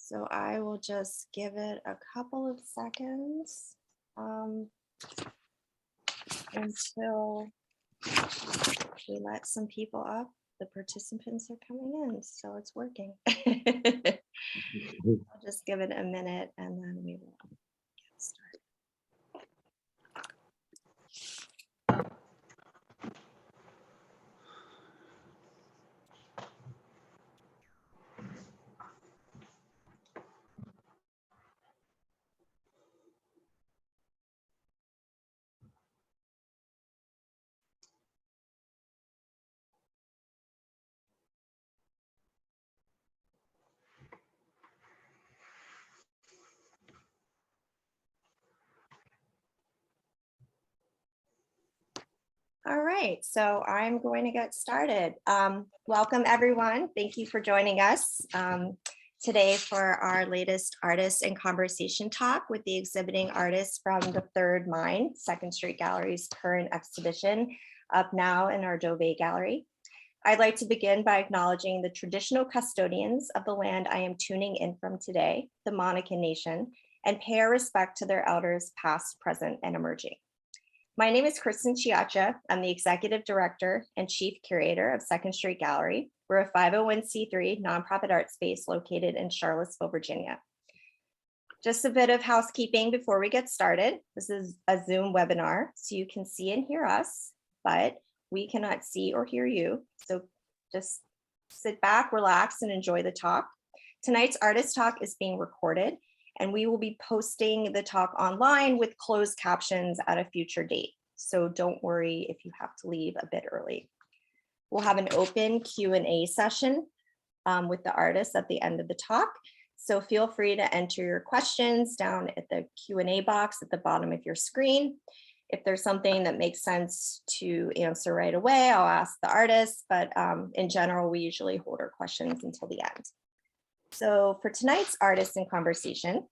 So I will just give it a couple of seconds until we let some people up. The participants are coming in, so it's working. I'll just give it a minute and then we will get started. All right, so I'm going to get started. Welcome, everyone. Thank you for joining us today for our latest Artist in Conversation talk with the exhibiting artists from the Third Mind, 2nd Street Gallery's current exhibition, up now in our Dové Gallery. I'd like to begin by acknowledging the traditional custodians of the land I am tuning in from today, the Monacan Nation, and pay our respect to their elders past, present, and emerging. My name is Kristen Ciaccia. I'm the Executive Director and Chief Curator of 2nd Street Gallery. We're a 501c3 nonprofit art space located in Charlottesville, Virginia. Just a bit of housekeeping before we get started. This is a Zoom webinar, so you can see and hear us, but we cannot see or hear you. So just sit back, relax, and enjoy the talk. Tonight's artist talk is being recorded, and we will be posting the talk online with closed captions at a future date. So don't worry if you have to leave a bit early. We'll have an open Q&A session with the artists at the end of the talk. So feel free to enter your questions down at the Q&A box at the bottom of your screen. If there's something that makes sense to answer right away, I'll ask the artists, but in general, we usually hold our questions until the end. So for tonight's Artists in Conversation,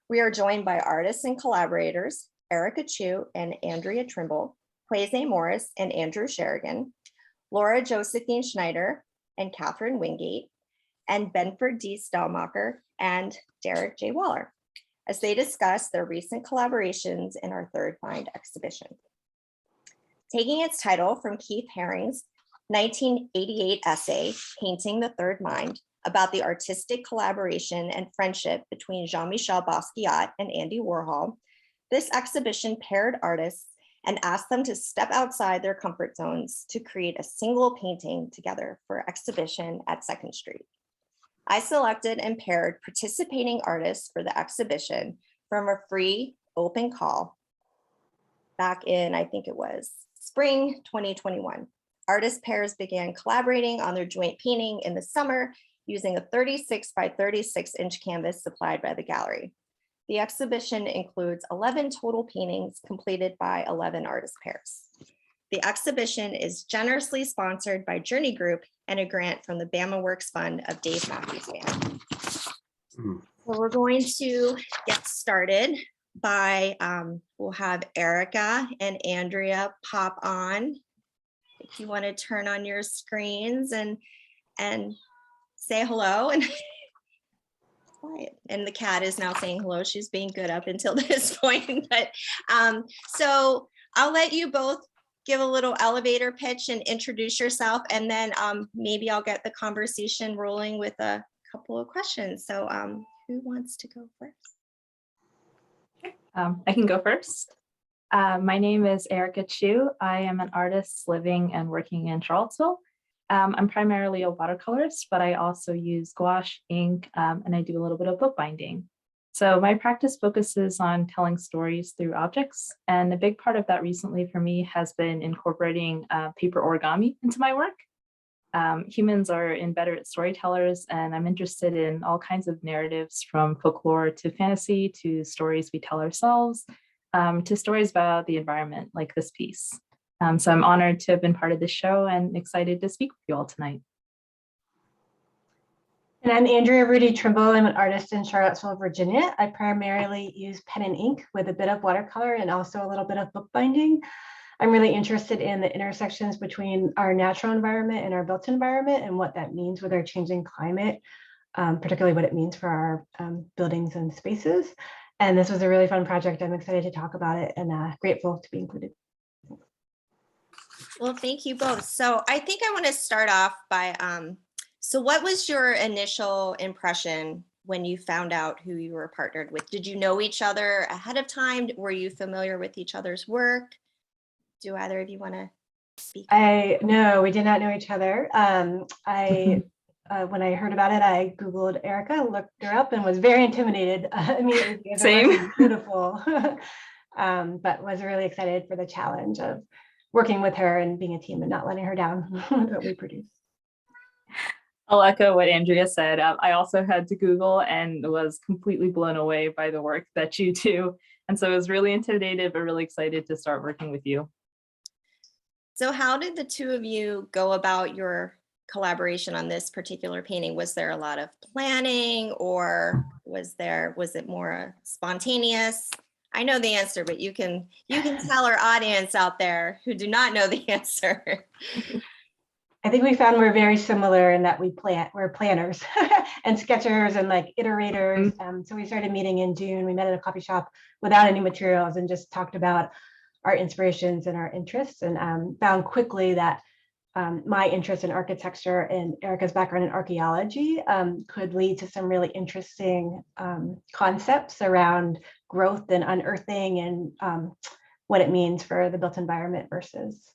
we are joined by artists and collaborators, Erika Chu and Andrea Trimble, Kweisi Morris and Andrew Sherogan, Laura Josephine Snyder and Kathryn Wingate, and Benford D Stellmacher and Derek J as they discuss their recent collaborations in our Third Mind exhibition. Taking its title from Keith Haring's 1988 essay, Painting the Third Mind, about the artistic collaboration and friendship between Jean-Michel Basquiat and Andy Warhol, this exhibition paired artists and asked them to step outside their comfort zones to create a single painting together for exhibition at 2nd Street. I selected and paired participating artists for the exhibition from a free open call back in, I think it was spring 2021. Artist pairs began collaborating on their joint painting in the summer using a 36 by 36 inch canvas supplied by the gallery. The exhibition includes 11 total paintings completed by 11 artist pairs. The exhibition is generously sponsored by Journey Group and a grant from the Bama Works Fund of Dave Matthews Band. So we're going to get started by, we'll have Erika and Andrea pop on. If you want to turn on your screens and say hello and quiet. And the cat is now saying hello. She's being good up until this point. But so I'll let you both give a little elevator pitch and introduce yourself, and then maybe I'll get the conversation rolling with a couple of questions. So who wants to go first? I can go first. My name is Erika Chu. I am an artist living and working in Charlottesville. I'm primarily a watercolorist, but I also use gouache, ink, and I do a little bit of bookbinding. So my practice focuses on telling stories through objects. And a big part of that recently for me has been incorporating paper origami into my work. Humans are inveterate storytellers, and I'm interested in all kinds of narratives from folklore to fantasy to stories we tell ourselves to stories about the environment like this piece. So I'm honored to have been part of the show and excited to speak with you all tonight. And I'm Andrea Rudy Trimble. I'm an artist in Charlottesville, Virginia. I primarily use pen and ink with a bit of watercolor and also a little bit of bookbinding. I'm really interested in the intersections between our natural environment and our built environment and what that means with our changing climate. particularly what it means for our buildings and spaces. And this was a really fun project. I'm excited to talk about it and grateful to be included. Well, thank you both. So I think I want to start off by, so what was your initial impression when you found out who you were partnered with? Did you know each other ahead of time? Were you familiar with each other's work? Do either of you want to speak? No, we did not know each other. When I heard about it, I Googled Erika, looked her up, and was very intimidated immediately because Same. it was beautiful. But was really excited for the challenge of working with her and being a team and not letting her down with what we produce. I'll echo what Andrea said. I also had to Google and was completely blown away by the work that you do. And so I was really intimidated, but really excited to start working with you. So how did the two of you go about your collaboration on this particular painting? Was there a lot of planning, or was it more spontaneous? I know the answer, but you can tell our audience out there who do not know the answer. I think we found we're very similar in that we're planners and sketchers and like iterators. So we started meeting in June. We met at a coffee shop without any materials and just talked about our inspirations and our interests, and found quickly that my interest in architecture and Erika's background in archaeology could lead to some really interesting concepts around growth and unearthing and what it means for the built environment versus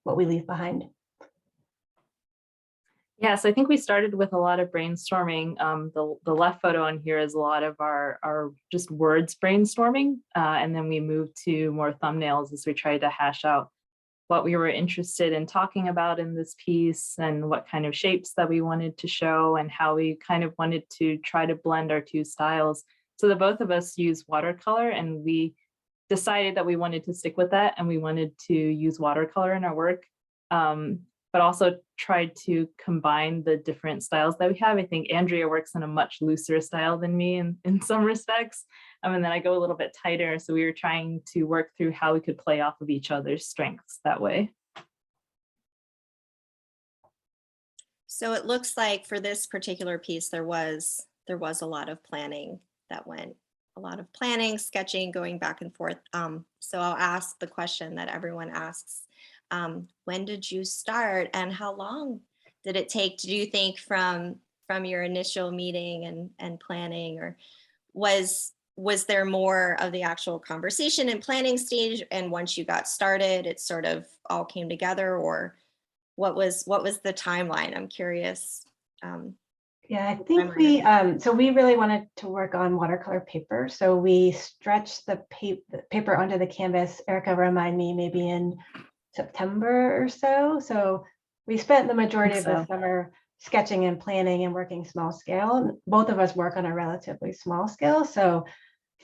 what we leave behind. Yes, I think we started with a lot of brainstorming. The left photo on here is a lot of our just words brainstorming. And then we moved to more thumbnails as we tried to hash out what we were interested in talking about in this piece and what kind of shapes that we wanted to show and how we kind of wanted to try to blend our two styles. So the both of us use watercolor, and we decided that we wanted to stick with that, and we wanted to use watercolor in our work. But also tried to combine the different styles that we have. I think Andrea works in a much looser style than me in some respects. And then I go a little bit tighter. So we were trying to work through how we could play off of each other's strengths that way. So it looks like for this particular piece, there was a lot of planning that went, a lot of planning, sketching, going back and forth. So I'll ask the question that everyone asks. When did you start, and how long did it take, do you think, from your initial meeting and planning, or was there more of the actual conversation and planning stage, and once you got started it sort of all came together, or what was the timeline? I'm curious. Yeah, I think we really wanted to work on watercolor paper, so we stretched the paper onto the canvas. Erika, remind me, maybe in September or so. So we spent the majority of the summer sketching and planning and working small scale. Both of us work on a relatively small scale. So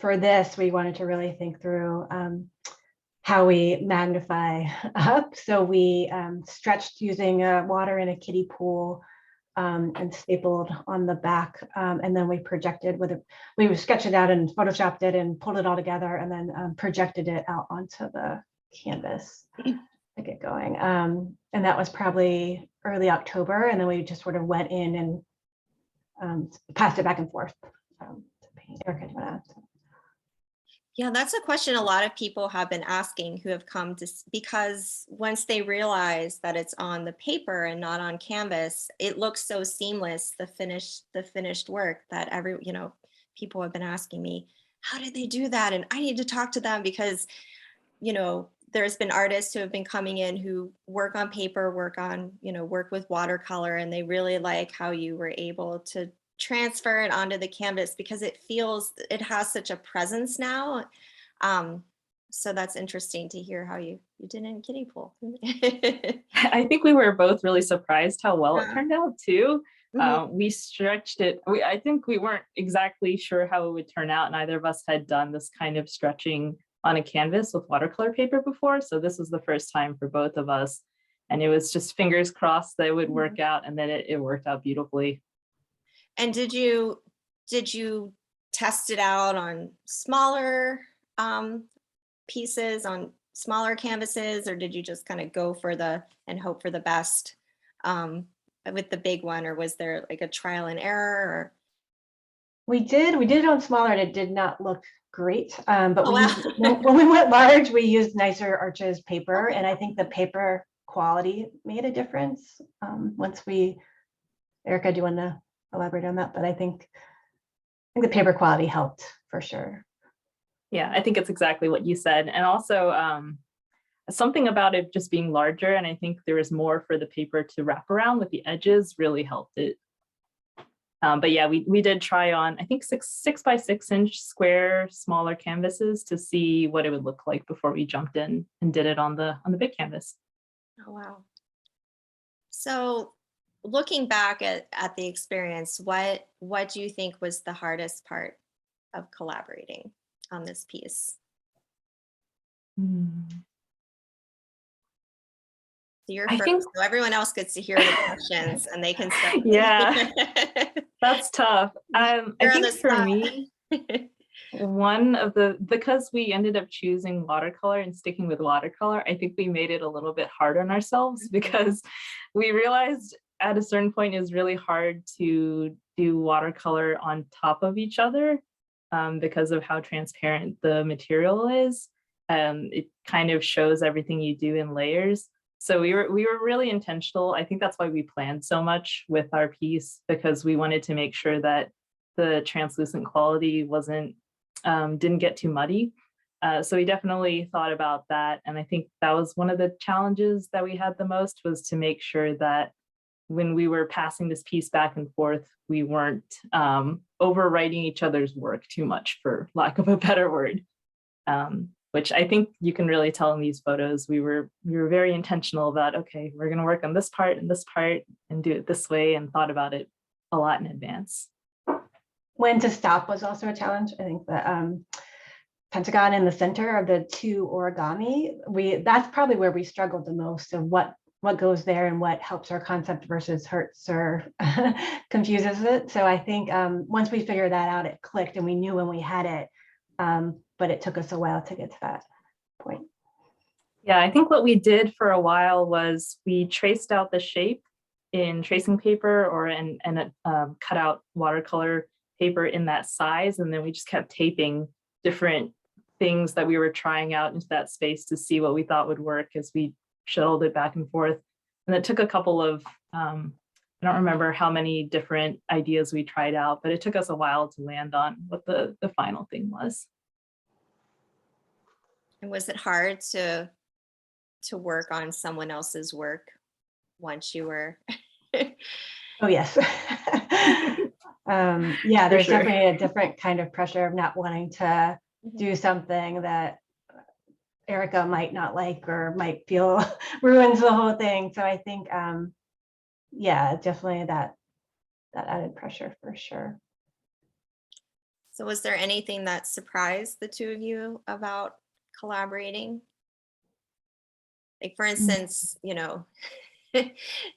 for this, we wanted to really think through how we magnify up. So we stretched using water in a kiddie pool and stapled on the back. And then we projected we sketched it out and photoshopped it and pulled it all together, and then projected it out onto the canvas to get going. And that was probably early October. And then we just sort of went in and passed it back and forth to paint. Erika, do you want to add? Yeah, that's a question a lot of people have been asking who have come to, because once they realize that it's on the paper and not on canvas, it looks so seamless, the finished work, that people have been asking me, how did they do that? And I need to talk to them, because, there's been artists who have been coming in who work on paper, work with watercolor, and they really like how you were able to transfer it onto the canvas, because it has such a presence now. So that's interesting to hear how you did it in kiddie pool. I think we were both really surprised how well it turned out too. We stretched it. I think we weren't exactly sure how it would turn out. Neither of us had done this kind of stretching on a canvas with watercolor paper before. So this was the first time for both of us. And it was just fingers crossed that it would work out, and then it worked out beautifully. And did you test it out on smaller pieces, on smaller canvases, or did you just kind of go for and hope for the best? with the big one, or was there like a trial and error? Or? We did it on smaller and it did not look great. But Oh, we wow. used, when we went large, we used nicer arches paper. And I think the paper quality made a difference. Erika, do you want to elaborate on that? But I think the paper quality helped for sure. Yeah, I think it's exactly what you said. And also something about it just being larger. And I think there was more for the paper to wrap around with the edges really helped it. But yeah, we did try on, I think 6x6-inch square, smaller canvases to see what it would look like before we jumped in and did it on the big canvas. Oh, wow. So looking back at the experience, what do you think was the hardest part of collaborating on this piece? So you're first, so everyone else gets to hear the questions and they can start. Yeah, that's tough. I think for me, because we ended up choosing watercolor and sticking with watercolor, I think we made it a little bit hard on ourselves because we realized at a certain point it's really hard to do watercolor on top of each other because of how transparent the material is. It kind of shows everything you do in layers. So we were really intentional. I think that's why we planned so much with our piece, because we wanted to make sure that the translucent quality didn't get too muddy. So we definitely thought about that. And I think that was one of the challenges that we had the most, was to make sure that when we were passing this piece back and forth, we weren't overwriting each other's work too much, for lack of a better word. Which I think you can really tell in these photos. We were very intentional about, okay, we're going to work on this part and do it this way, and thought about it a lot in advance. When to stop was also a challenge. I think the pentagon in the center of the two origami, that's probably where we struggled the most, of what goes there and what helps our concept versus hurts or confuses it. So I think once we figured that out, it clicked and we knew when we had it. But it took us a while to get to that point. Yeah, I think what we did for a while was we traced out the shape in tracing paper or in cut out watercolor paper in that size. And then we just kept taping different things that we were trying out into that space to see what we thought would work as we shuttled it back and forth. And it took a couple of, I don't remember how many different ideas we tried out, but it took us a while to land on what the final thing was. And was it hard to work on someone else's work once you were? Oh, yes. Yeah, there's definitely a different kind of pressure of not wanting to do something that Erika might not like or might feel ruins the whole thing. So I think, yeah, definitely that added pressure for sure. So was there anything that surprised the two of you about collaborating? Like, for instance,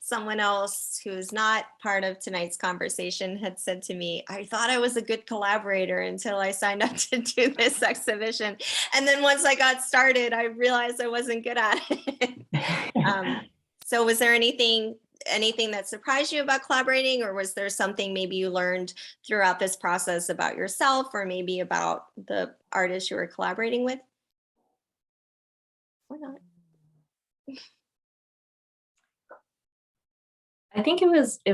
someone else who's not part of tonight's conversation had said to me, I thought I was a good collaborator until I signed up to do this exhibition. And then once I got started, I realized I wasn't good at it. So was there anything that surprised you about collaborating, or was there something maybe you learned throughout this process about yourself, or maybe about the artist you were collaborating with? Or not? I think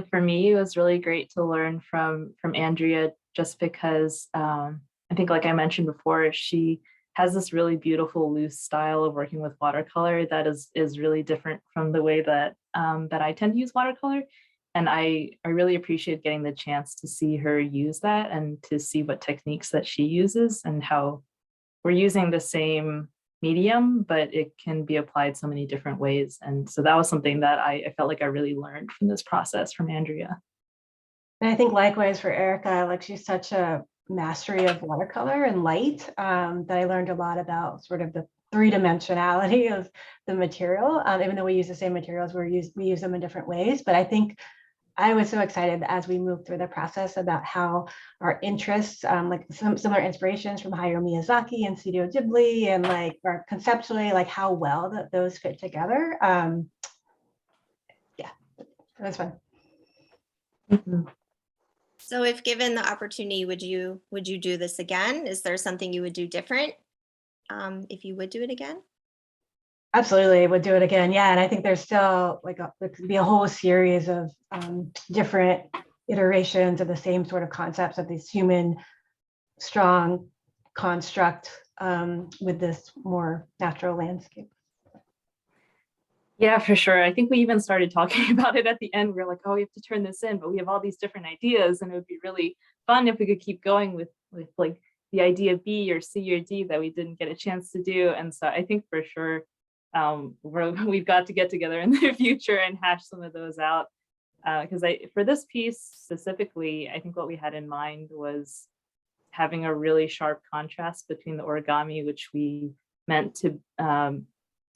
for me, it was really great to learn from Andrea, just because I think, like I mentioned before, she has this really beautiful loose style of working with watercolor that is really different from the way that that I tend to use watercolor. And I really appreciate getting the chance to see her use that and to see what techniques that she uses and how we're using the same medium, but it can be applied so many different ways. And so that was something that I felt like I really learned from this process from Andrea. And I think likewise for Erika, like she's such a mastery of watercolor and light that I learned a lot about sort of the three-dimensionality of the material. Even though we use the same materials, we use them in different ways. But I think I was so excited as we moved through the process about how our interests, like some similar inspirations from Hayao Miyazaki and Studio Ghibli, and like our conceptually, like how well that those fit together. Yeah, it was fun. Mhm. So if given the opportunity, would you do this again? Is there something you would do different if you would do it again? Absolutely, would do it again. Yeah, and I think there's still like there could be a whole series of different iterations of the same sort of concepts of this human strong construct with this more natural landscape. Yeah, for sure. I think we even started talking about it at the end. We are like, oh, we have to turn this in, but we have all these different ideas, and it would be really fun if we could keep going with like the idea B or C or D that we didn't get a chance to do. And so I think for sure we've got to get together in the future and hash some of those out. Because for this piece specifically, I think what we had in mind was having a really sharp contrast between the origami, which we meant to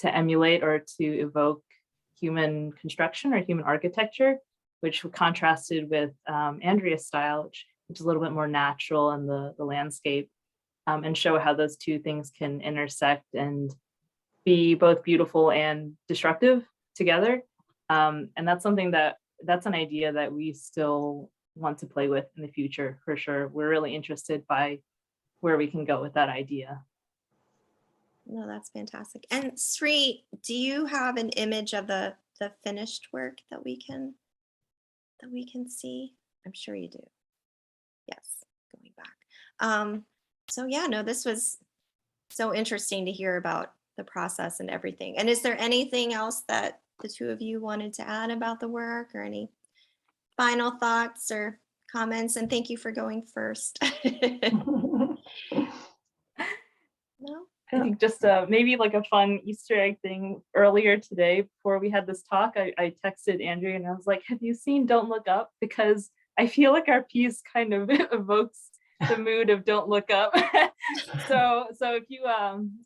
emulate or to evoke human construction or human architecture, which contrasted with Andrea's style, which is a little bit more natural in the landscape, and show how those two things can intersect and be both beautiful and destructive together. And that's an idea that we still want to play with in the future, for sure. We're really interested by where we can go with that idea. No, that's fantastic. And Sri, do you have an image of the finished work that we can see? I'm sure you do. Yes, going back. So yeah, no, this was so interesting to hear about the process and everything. And is there anything else that the two of you wanted to add about the work, or any final thoughts or comments? And thank you for going first. No? I think just maybe like a fun Easter egg thing earlier today before we had this talk, I texted Andrea and I was like, have you seen Don't Look Up? Because I feel like our piece kind of evokes the mood of Don't Look Up. So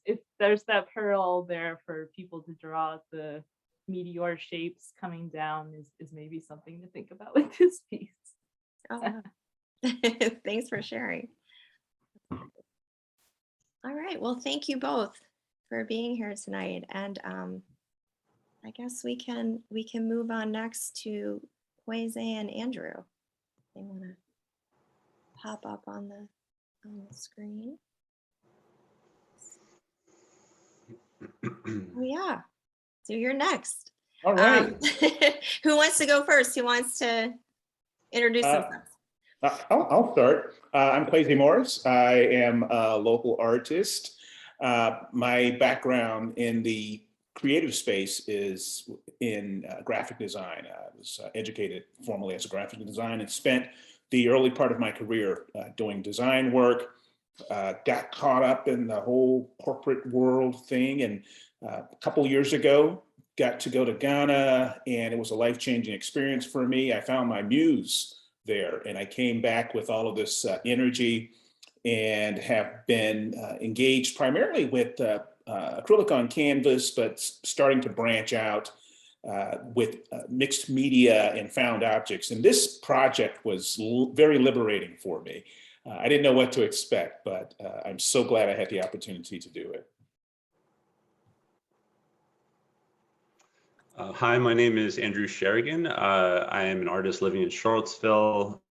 if there's that parallel there for people to draw the meteor shapes coming down is maybe something to think about with this piece. Oh, thanks for sharing. All right, well, thank you both for being here tonight. And I guess we can move on next to Kweisi and Andrew. They want to pop up on the screen. Oh yeah, so you're next. All right. Who wants to go first? Who wants to introduce themselves? I'll start. I'm Kweisi Morris. I am a local artist. My background in the creative space is in graphic design. I was educated formally as a graphic designer and spent the early part of my career doing design work. Got caught up in the whole corporate world thing, and a couple years ago got to go to Ghana, and it was a life-changing experience for me. I found my muse there, and I came back with all of this energy and have been engaged primarily with acrylic on canvas, but starting to branch out with mixed media and found objects. And this project was very liberating for me. I didn't know what to expect, but I'm so glad I had the opportunity to do it. Hi, my name is Andrew Sherogan. I am an artist living in Charlottesville.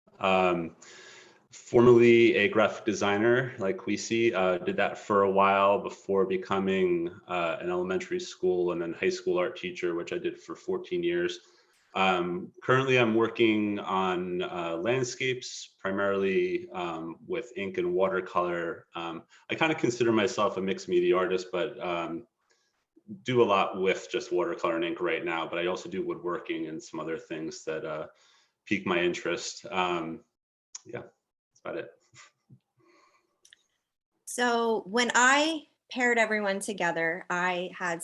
Formerly a graphic designer like Kweisi, did that for a while before becoming an elementary school and then high school art teacher, which I did for 14 years. Currently, I'm working on landscapes, primarily with ink and watercolor. I kind of consider myself a mixed media artist, but do a lot with just watercolor and ink right now, but I also do woodworking and some other things that pique my interest. Yeah, that's about it. So when I paired everyone together, I had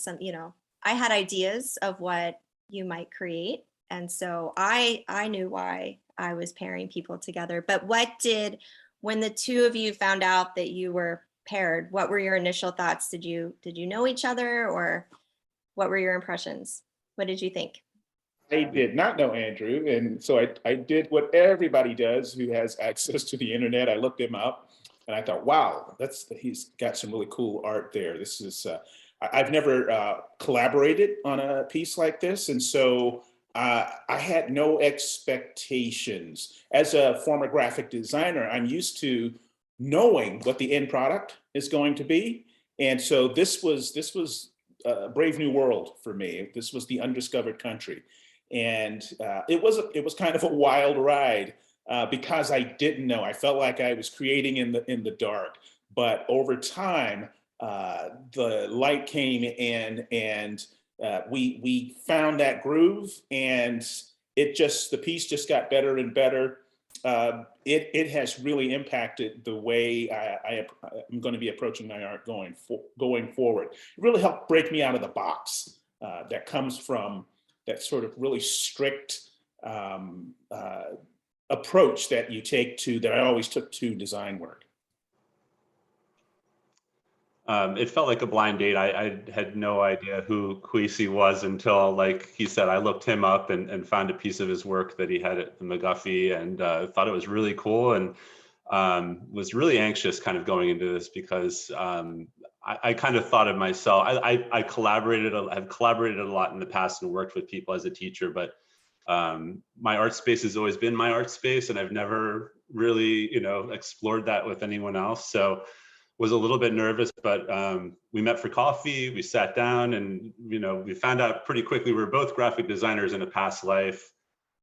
I had ideas of what you might create. And so I knew why I was pairing people together. But when the two of you found out that you were paired, what were your initial thoughts? Did you know each other, or what were your impressions? What did you think? I did not know Andrew, and so I did what everybody does who has access to the internet. I looked him up, and I thought, wow, he's got some really cool art there. This is I've never collaborated on a piece like this, and so I had no expectations. As a former graphic designer, I'm used to knowing what the end product is going to be. And so this was a brave new world for me. This was the undiscovered country. And it was kind of a wild ride because I didn't know. I felt like I was creating in the dark. But over time, the light came in, and we found that groove, and the piece just got better and better. It has really impacted the way I'm going to be approaching my art going forward. It really helped break me out of the box that comes from that sort of really strict approach that I always took to design work. It felt like a blind date. I had no idea who Kweisi was until, like he said, I looked him up and found a piece of his work that he had at the McGuffey, and thought it was really cool, and was really anxious kind of going into this because I kind of thought of myself. I've collaborated a lot in the past and worked with people as a teacher, but my art space has always been my art space, and I've never really, explored that with anyone else. So was a little bit nervous, but we met for coffee, we sat down, and we found out pretty quickly we were both graphic designers in a past life,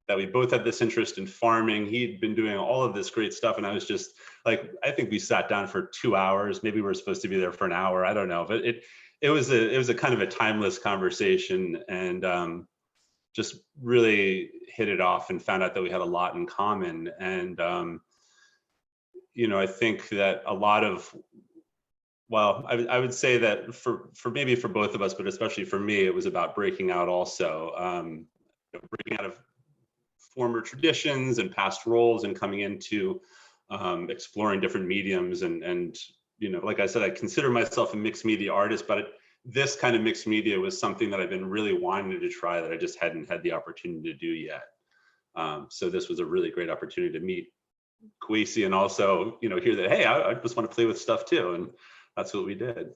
that we both had this interest in farming. He'd been doing all of this great stuff, and I was just like, I think we sat down for 2 hours. Maybe we were supposed to be there for an hour, I don't know, but it was a kind of a timeless conversation, and just really hit it off and found out that we had a lot in common. And I think that a lot of, well, I would say that for maybe for both of us, but especially for me, it was about breaking out also, breaking out of former traditions and past roles and coming into exploring different mediums. And like I said, I consider myself a mixed media artist, but this kind of mixed media was something that I've been really wanting to try that I just hadn't had the opportunity to do yet. So this was a really great opportunity to meet Kweisi and also, hear that, hey, I just want to play with stuff too. And that's what we did.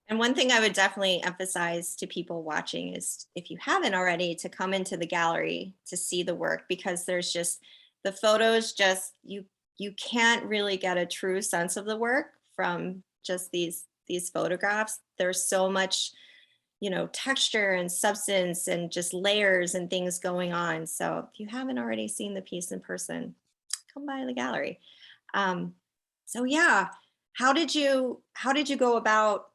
And one thing I would definitely emphasize to people watching is, if you haven't already, to come into the gallery to see the work, because there's just the photos, just you can't really get a true sense of the work from just these photographs. There's so much, texture and substance and just layers and things going on. So if you haven't already seen the piece in person, come by the gallery. So yeah, how did you go about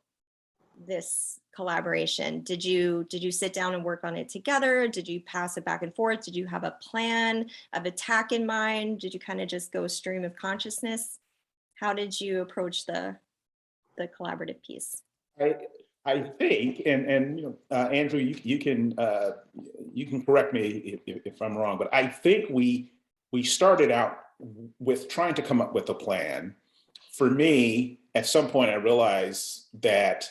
this collaboration? Did you sit down and work on it together? Did you pass it back and forth? Did you have a plan of attack in mind? Did you kind of just go stream of consciousness? How did you approach the collaborative piece? I think, and Andrew, you can correct me if I'm wrong, but I think we started out with trying to come up with a plan. For me, at some point, I realized that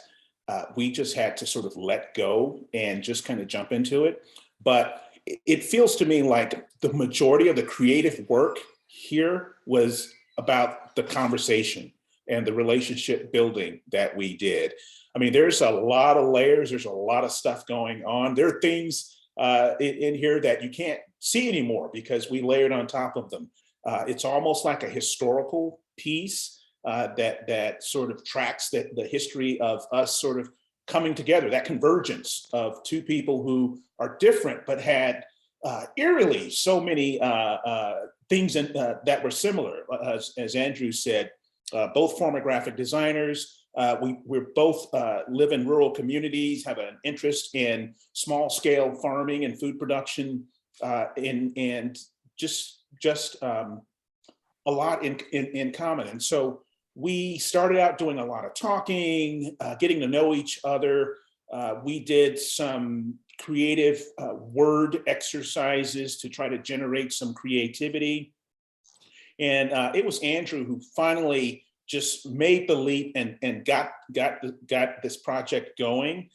we just had to sort of let go and just kind of jump into it. But it feels to me like the majority of the creative work here was about the conversation and the relationship building that we did. I mean, there's a lot of layers. There's a lot of stuff going on. There are things in here that you can't see anymore because we layered on top of them. It's almost like a historical piece that sort of tracks the history of us sort of coming together, that convergence of two people who are different but had eerily so many things that were similar. As Andrew said, both former graphic designers. We're both live in rural communities, have an interest in small scale farming and food production, and just a lot in common. And so we started out doing a lot of talking, getting to know each other. We did some creative word exercises to try to generate some creativity. And it was Andrew who finally just made the leap and got this project going.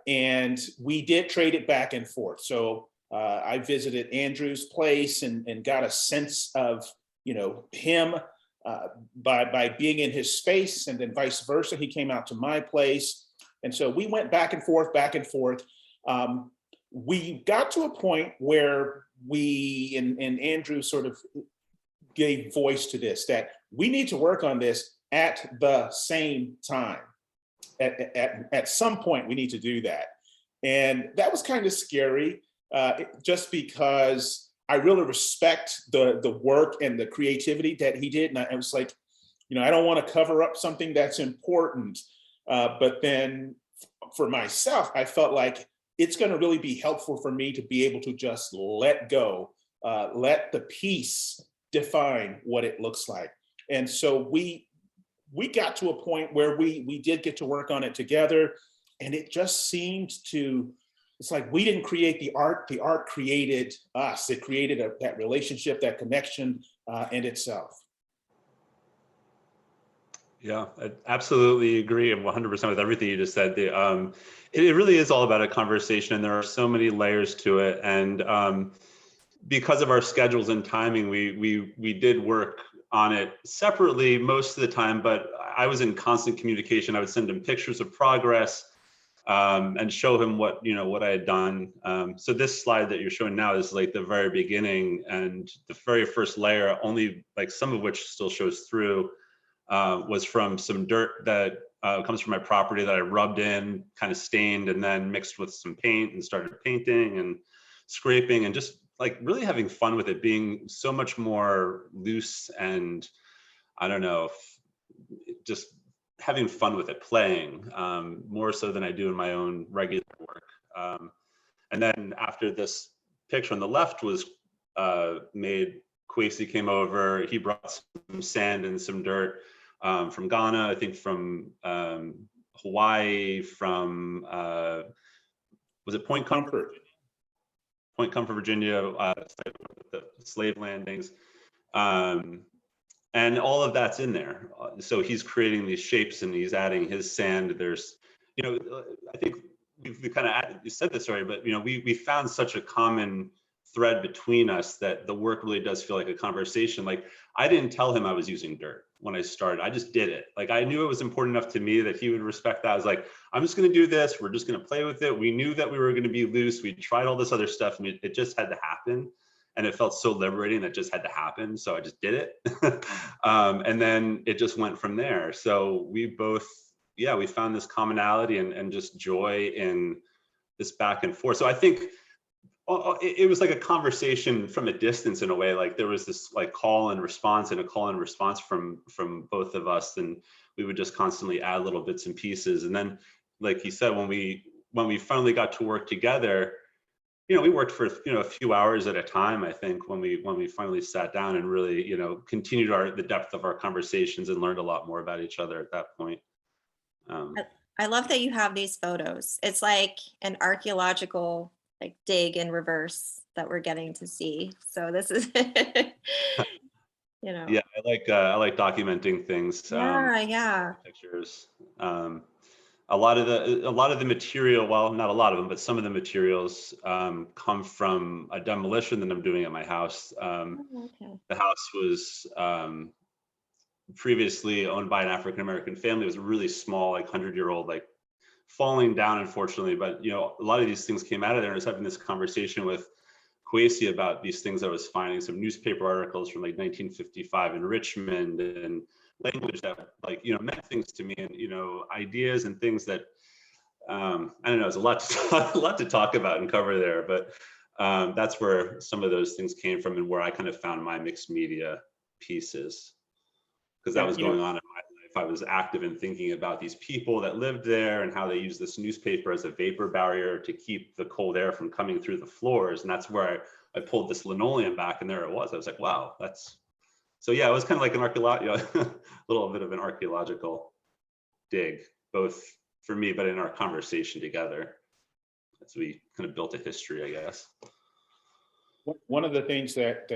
And we did trade it back and forth. So I visited Andrew's place and got a sense of him by being in his space, and then vice versa. He came out to my place. And so we went back and forth. we got to a point where we, and Andrew sort of gave voice to this, that we need to work on this at the same time. At some point, we need to do that. And that was kind of scary, just because I really respect the work and the creativity that he did. And I was like, I don't want to cover up something that's important. But then for myself, I felt like it's going to really be helpful for me to be able to just let go, let the piece define what it looks like. And so we got to a point where we did get to work on it together, and it just seemed to, it's like we didn't create the art created us. It created that relationship, that connection in itself. Yeah, I absolutely agree 100% with everything you just said. It really is all about a conversation, and there are so many layers to it. And because of our schedules and timing, we did work on it separately most of the time, but I was in constant communication. I would send him pictures of progress and show him what I had done. So this slide that you're showing now is like the very beginning, and the very first layer, only like some of which still shows through, was from some dirt that comes from my property that I rubbed in, kind of stained, and then mixed with some paint and started painting and scraping and just like really having fun with it, being so much more loose and I don't know, just having fun with it, playing more so than I do in my own regular work. And then after this picture on the left was made, Kweisi came over. He brought some sand and some dirt from Ghana, I think from Hawaii, from was it Point Comfort? Point Comfort, Virginia, the slave landings. And all of that's in there. So he's creating these shapes and he's adding his sand. There's, I think we kind of, you said this already, but we found such a common thread between us that the work really does feel like a conversation. Like I didn't tell him I was using dirt when I started. I just did it. Like I knew it was important enough to me that he would respect that. I was like, I'm just going to do this. We're just going to play with it. We knew that we were going to be loose. We tried all this other stuff and it just had to happen. And it felt so liberating that just had to happen. So I just did it. And then it just went from there. So we both, we found this commonality and just joy in this back and forth. So I think it was like a conversation from a distance in a way. Like there was this like call and response and a call and response from both of us. And we would just constantly add little bits and pieces. And then, like you said, when we finally got to work together, we worked for a few hours at a time. I think when we finally sat down and really continued the depth of our conversations and learned a lot more about each other at that point. I love that you have these photos. It's like an archaeological like dig in reverse that we're getting to see. So this is Yeah, I like documenting things. Yeah. Pictures. A lot of the material, well, not a lot of them, but some of the materials come from a demolition that I'm doing at my house. Okay. The house was previously owned by an African-American family. It was a really small, like 100-year-old, like falling down, unfortunately. But a lot of these things came out of there. And I was having this conversation with Kweisi about these things I was finding, some newspaper articles from like 1955 in Richmond, and language that meant things to me, and ideas and things that I don't know, there's a lot to talk about and cover there, but that's where some of those things came from and where I kind of found my mixed media pieces, because that was going on in my life. I was active in thinking about these people that lived there and how they use this newspaper as a vapor barrier to keep the cold air from coming through the floors, and that's where I pulled this linoleum back, and there it was. I was like, wow, so yeah, it was kind of like a little bit of an archaeological dig, both for me, but in our conversation together, as we kind of built a history, I guess. One of the things that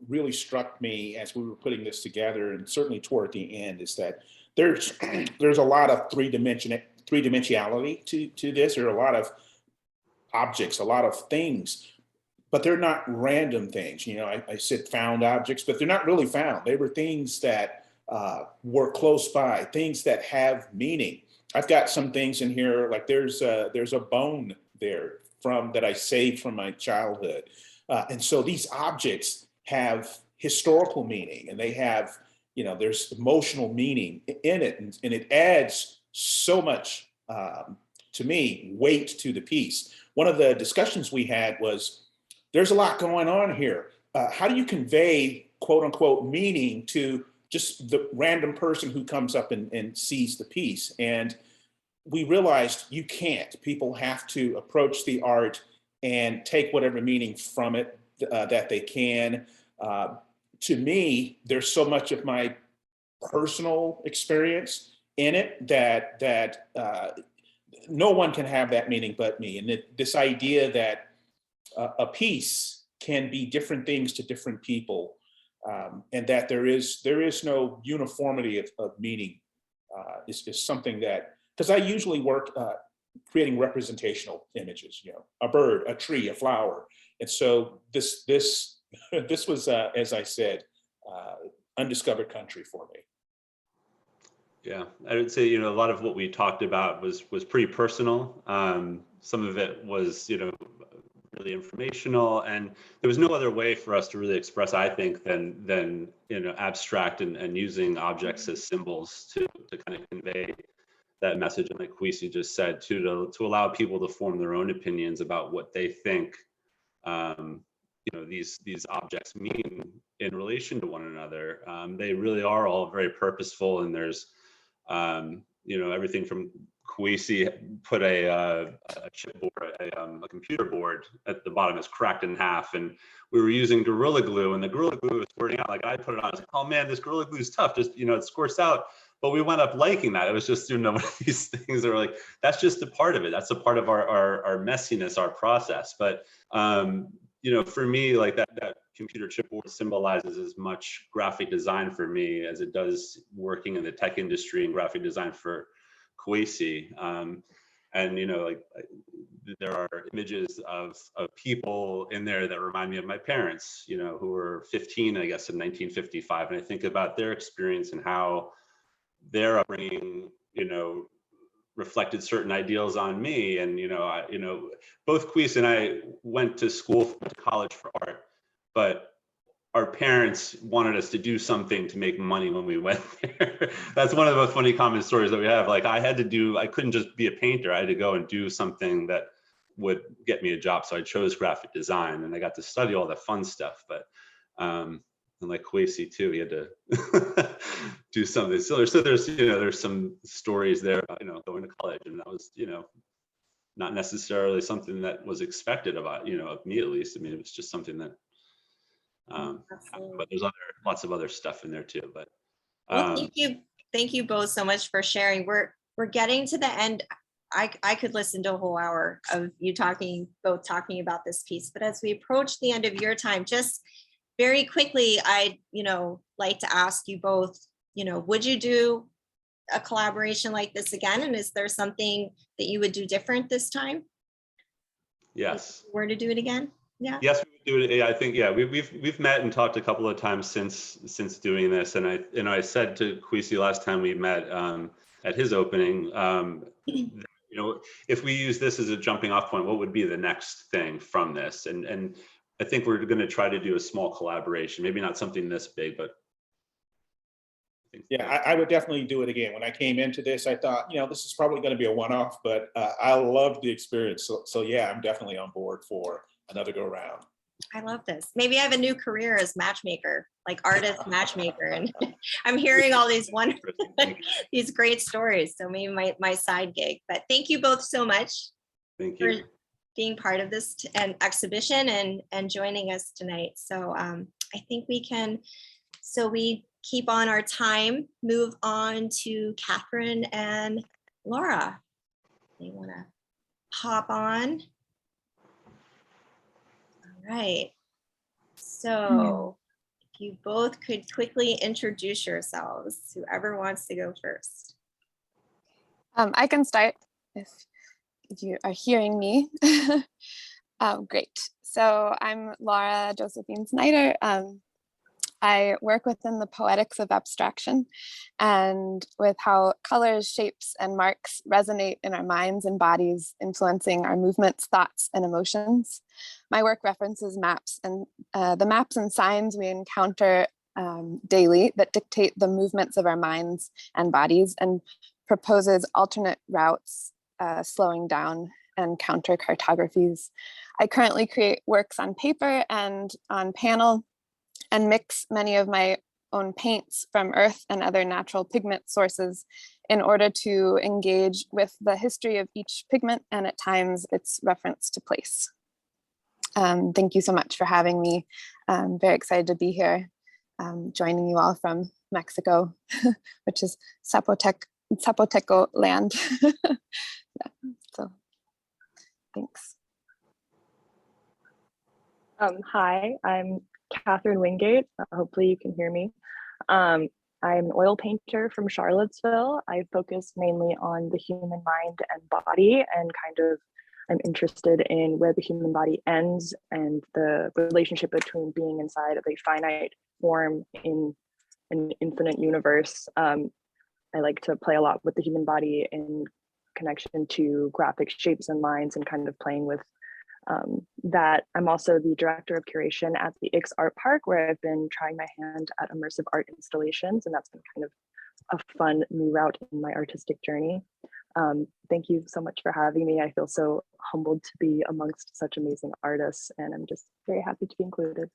really struck me as we were putting this together, and certainly toward the end, is that there's a lot of three-dimensionality to this. There are a lot of objects, a lot of things, but they're not random things. I said found objects, but they're not really found. They were things that were close by, things that have meaning. I've got some things in here, like there's a bone there that I saved from my childhood. And so these objects have historical meaning, and they have, there's emotional meaning in it. And it adds so much, to me, weight to the piece. One of the discussions we had was, there's a lot going on here. How do you convey, quote unquote, meaning to just the random person who comes up and sees the piece? And we realized you can't. People have to approach the art and take whatever meaning from it that they can. To me, there's so much of my personal experience in it that no one can have that meaning but me. And this idea that a piece can be different things to different people, and that there is no uniformity of meaning is something that, because I usually work creating representational images, a bird, a tree, a flower. And so this was, as I said, undiscovered country for me. Yeah, I would say, a lot of what we talked about was pretty personal. Some of it was, really informational, and there was no other way for us to really express, I think, than abstract and using objects as symbols to kind of convey that message. And like Kweisi just said, to allow people to form their own opinions about what they think these objects mean in relation to one another. They really are all very purposeful, and there's everything from Kweisi put a chipboard, a computer board at the bottom is cracked in half, and we were using Gorilla Glue, and the Gorilla Glue was squirting out. Like, I put it on, I was like, oh man, this Gorilla Glue is tough, just it squirts out. But we wound up liking that. It was just one of these things that were like, that's just a part of it. That's a part of our messiness, our process. But for me, like that computer chipboard symbolizes as much graphic design for me as it does working in the tech industry and graphic design for Kweisi. There are images of people in there that remind me of my parents, who were 15, I guess, in 1955. And I think about their experience and how their upbringing, reflected certain ideals on me. And, both Kweisi and I went to college for art, but our parents wanted us to do something to make money when we went there. That's one of the most funny common stories that we have. Like, I couldn't just be a painter. I had to go and do something that would get me a job. So I chose graphic design, and I got to study all the fun stuff. But, and like Kweisi too, he had to do something similar. So there's some stories there about, going to college, and that was, not necessarily something that was expected of me, at least. I mean, it was just something that, but there's lots of other stuff in there too. But well, thank you both so much for sharing. We're getting to the end. I could listen to a whole hour of you both talking about this piece, but as we approach the end of your time, just very quickly, I'd like to ask you both, would you do a collaboration like this again? And is there something that you would do different this time? Yes. If you were to do it again? Yeah. Yes, we would do it. I think, yeah, we've met and talked a couple of times since doing this, and I said to Kweisi last time we met at his opening, if we use this as a jumping off point, what would be the next thing from this? And I think we're going to try to do a small collaboration, maybe not something this big, but. Yeah, I would definitely do it again. When I came into this, I thought, this is probably going to be a one-off, but I loved the experience. So yeah, I'm definitely on board for another go round. I love this. Maybe I have a new career as matchmaker, like artist matchmaker, and I'm hearing all these wonderful, these great stories. So maybe my side gig. But thank you both so much. Thank you. For being part of this exhibition and joining us tonight. So I think we can, so we keep on our time, move on to Catherine and Laura. They want to hop on. All right. So if you both could quickly introduce yourselves, whoever wants to go first. I can start if you are hearing me. Great. So I'm Laura Josephine Snyder. I work within the poetics of abstraction and with how colors, shapes, and marks resonate in our minds and bodies, influencing our movements, thoughts, and emotions. My work references maps and the maps and signs we encounter daily that dictate the movements of our minds and bodies, and proposes alternate routes, slowing down and counter cartographies. I currently create works on paper and on panel, and mix many of my own paints from earth and other natural pigment sources in order to engage with the history of each pigment and at times its reference to place. Thank you so much for having me. I'm very excited to be here, joining you all from Mexico, which is Zapoteco land. Yeah, so thanks. Hi, I'm Kathryn Wingate. Hopefully you can hear me. I'm an oil painter from Charlottesville. I focus mainly on the human mind and body, and kind of I'm interested in where the human body ends and the relationship between being inside of a finite form in an infinite universe. I like to play a lot with the human body in connection to graphic shapes and lines, and kind of playing with that. I'm also the director of curation at the Ix Art Park, where I've been trying my hand at immersive art installations, and that's been kind of a fun new route in my artistic journey. Thank you so much for having me. I feel so humbled to be amongst such amazing artists, and I'm just very happy to be included.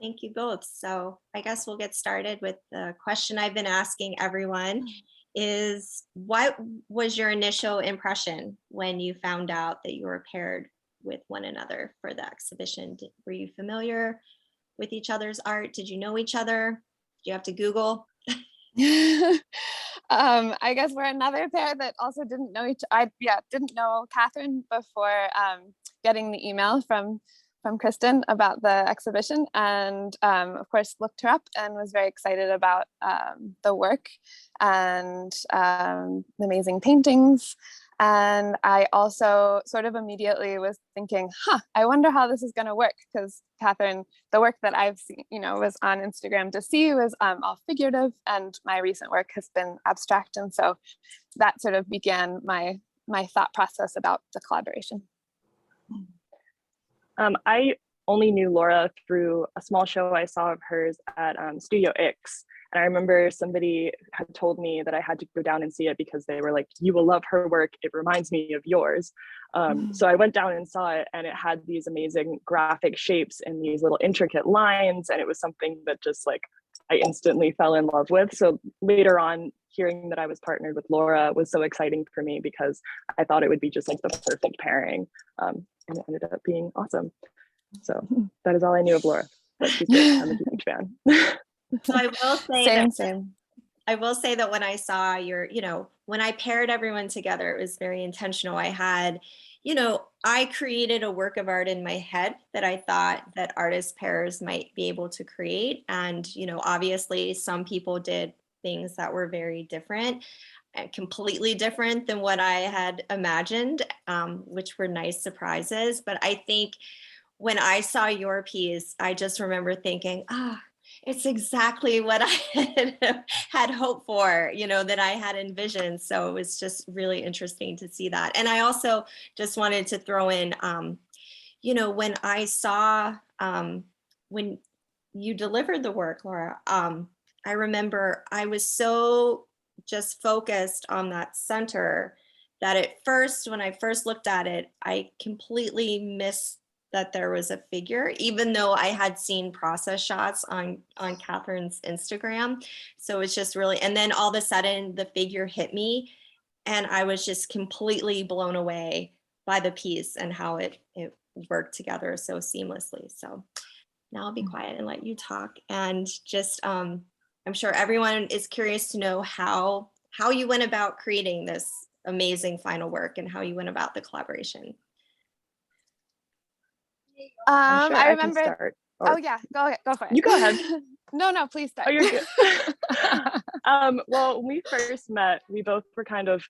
Thank you both. So I guess we'll get started with the question I've been asking everyone is, what was your initial impression when you found out that you were paired with one another for the exhibition? Were you familiar with each other's art? Did you know each other? Did you have to Google? I guess we're another pair that also didn't know didn't know Kathryn before getting the email from Kristen about the exhibition, and of course looked her up and was very excited about the work and the amazing paintings. And I also sort of immediately was thinking, I wonder how this is going to work, because Kathryn, the work that I've seen, was on Instagram to see was all figurative, and my recent work has been abstract. And so that sort of began my thought process about the collaboration. I only knew Laura through a small show I saw of hers at Studio Ix. And I remember somebody had told me that I had to go down and see it because they were like, you will love her work. It reminds me of yours. So I went down and saw it, and it had these amazing graphic shapes and these little intricate lines. And it was something that just like I instantly fell in love with. So later on, hearing that I was partnered with Laura was so exciting for me, because I thought it would be just like the perfect pairing. And it ended up being awesome. So that is all I knew of Laura, but she's great. I'm a huge fan. So I will say Same. I will say that when I saw when I paired everyone together, it was very intentional. I had, I created a work of art in my head that I thought that artist pairs might be able to create. And, obviously some people did things that were very different, completely different than what I had imagined, which were nice surprises. But I think when I saw your piece, I just remember thinking, it's exactly what I had hoped for, that I had envisioned. So it was just really interesting to see that. And I also just wanted to throw in, when I saw, when you delivered the work, Laura, I remember I was so just focused on that center that at first, when I first looked at it, I completely missed that there was a figure, even though I had seen process shots on Kathryn's Instagram. So it's just really, and then all of a sudden the figure hit me, and I was just completely blown away by the piece and how it worked together so seamlessly. So now I'll be quiet and let you talk. And just, I'm sure everyone is curious to know how you went about creating this amazing final work and how you went about the collaboration. I'm sure I I remember. can start. Oh yeah, go for it. You go ahead. No, please start. Oh, you're good. Well, when we first met, we both were kind of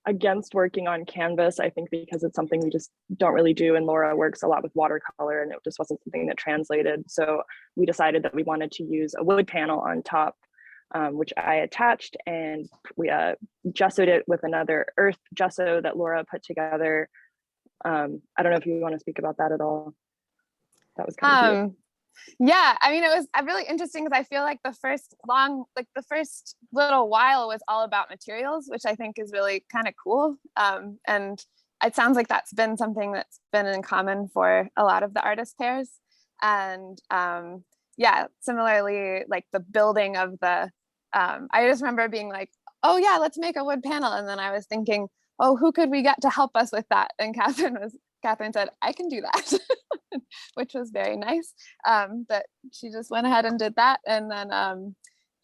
against working on canvas, I think, because it's something we just don't really do. And Laura works a lot with watercolor, and it just wasn't something that translated. So we decided that we wanted to use a wood panel on top, which I attached, and we gessoed it with another earth gesso that Laura put together. I don't know if you want to speak about that at all. That was kind of yeah, I mean, it was really interesting because I feel like the first little while was all about materials, which I think is really kind of cool. And it sounds like that's been something that's been in common for a lot of the artist pairs. And yeah, similarly, like the building of the, I just remember being like, oh yeah, let's make a wood panel. And then I was thinking, oh, who could we get to help us with that? And Kathryn said, I can do that, which was very nice. That she just went ahead and did that. And then,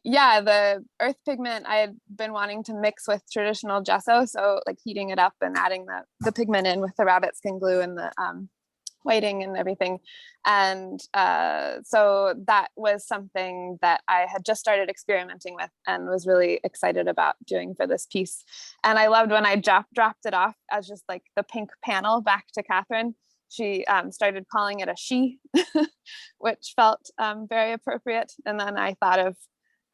yeah, the earth pigment I had been wanting to mix with traditional gesso. So like heating it up and adding the pigment in with the rabbit skin glue and the whiting and everything. And so that was something that I had just started experimenting with and was really excited about doing for this piece. And I loved when I dropped it off as just like the pink panel back to Kathryn. She started calling it a she, which felt very appropriate. And then I thought of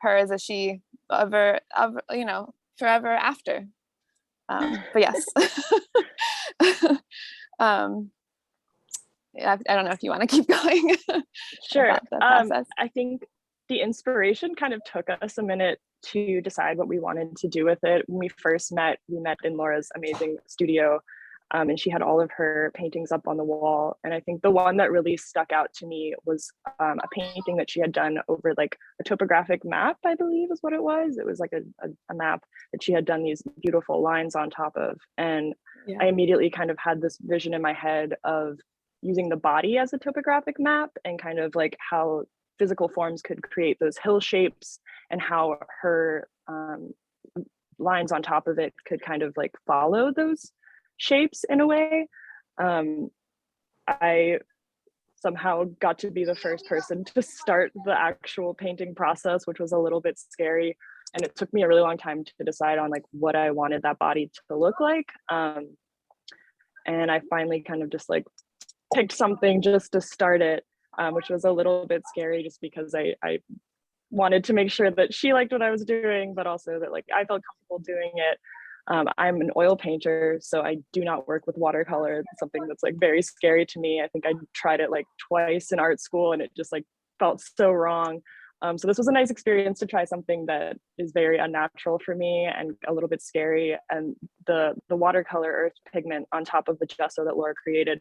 her as a she forever after. But yes. I don't know if you want to keep going. Sure. The process. I think the inspiration kind of took us a minute to decide what we wanted to do with it. When we first met, we met in Laura's amazing studio, and she had all of her paintings up on the wall. And I think the one that really stuck out to me was a painting that she had done over like a topographic map, I believe is what it was. It was like a map that she had done these beautiful lines on top of. And yeah. I immediately kind of had this vision in my head of using the body as a topographic map and kind of like how physical forms could create those hill shapes and how her lines on top of it could kind of like follow those shapes in a way. I somehow got to be the first person to start the actual painting process, which was a little bit scary. And it took me a really long time to decide on like what I wanted that body to look like. And I finally kind of just like picked something just to start it, which was a little bit scary just because I wanted to make sure that she liked what I was doing, but also that like I felt comfortable doing it. I'm an oil painter, so I do not work with watercolor. It's something that's like very scary to me. I think I tried it like twice in art school and it just like felt so wrong. So this was a nice experience to try something that is very unnatural for me and a little bit scary. And the watercolor earth pigment on top of the gesso that Laura created,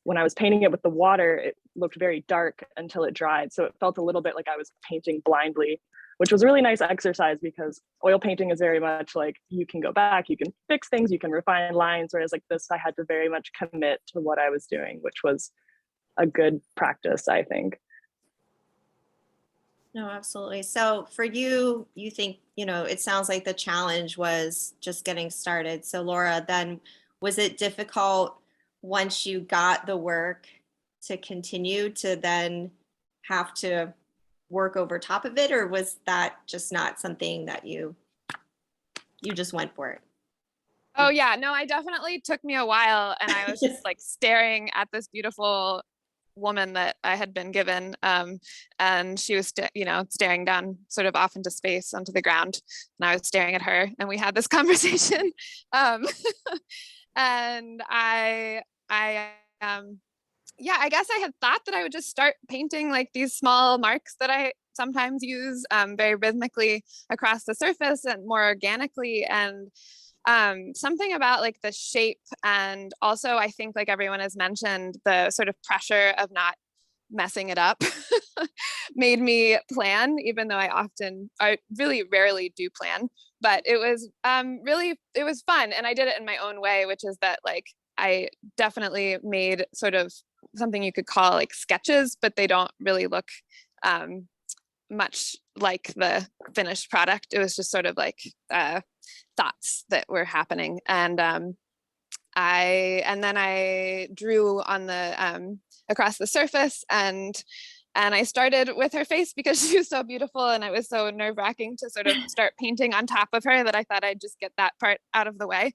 when I was painting it with the water, it looked very dark until it dried. So it felt a little bit like I was painting blindly, which was a really nice exercise because oil painting is very much like you can go back, you can fix things, you can refine lines. Whereas like this, I had to very much commit to what I was doing, which was a good practice, I think. No, absolutely. So for you, you think, it sounds like the challenge was just getting started. So Laura, then was it difficult once you got the work to continue to then have to work over top of it, or was that just not something that you just went for it? Oh yeah, no, I definitely took me a while, and I was just like staring at this beautiful woman that I had been given, and she was staring down sort of off into space onto the ground, and I was staring at her, and we had this conversation, and yeah, I guess I had thought that I would just start painting like these small marks that I sometimes use very rhythmically across the surface and more organically. And something about like the shape, and also I think like everyone has mentioned, the sort of pressure of not messing it up made me plan, even though I really rarely do plan, but it was it was fun. And I did it in my own way, which is that like I definitely made sort of something you could call like sketches, but they don't really look much like the finished product. It was just sort of like thoughts that were happening. And then I drew on the across the surface, and And I started with her face because she was so beautiful, and it was so nerve-wracking to sort of start painting on top of her that I thought I'd just get that part out of the way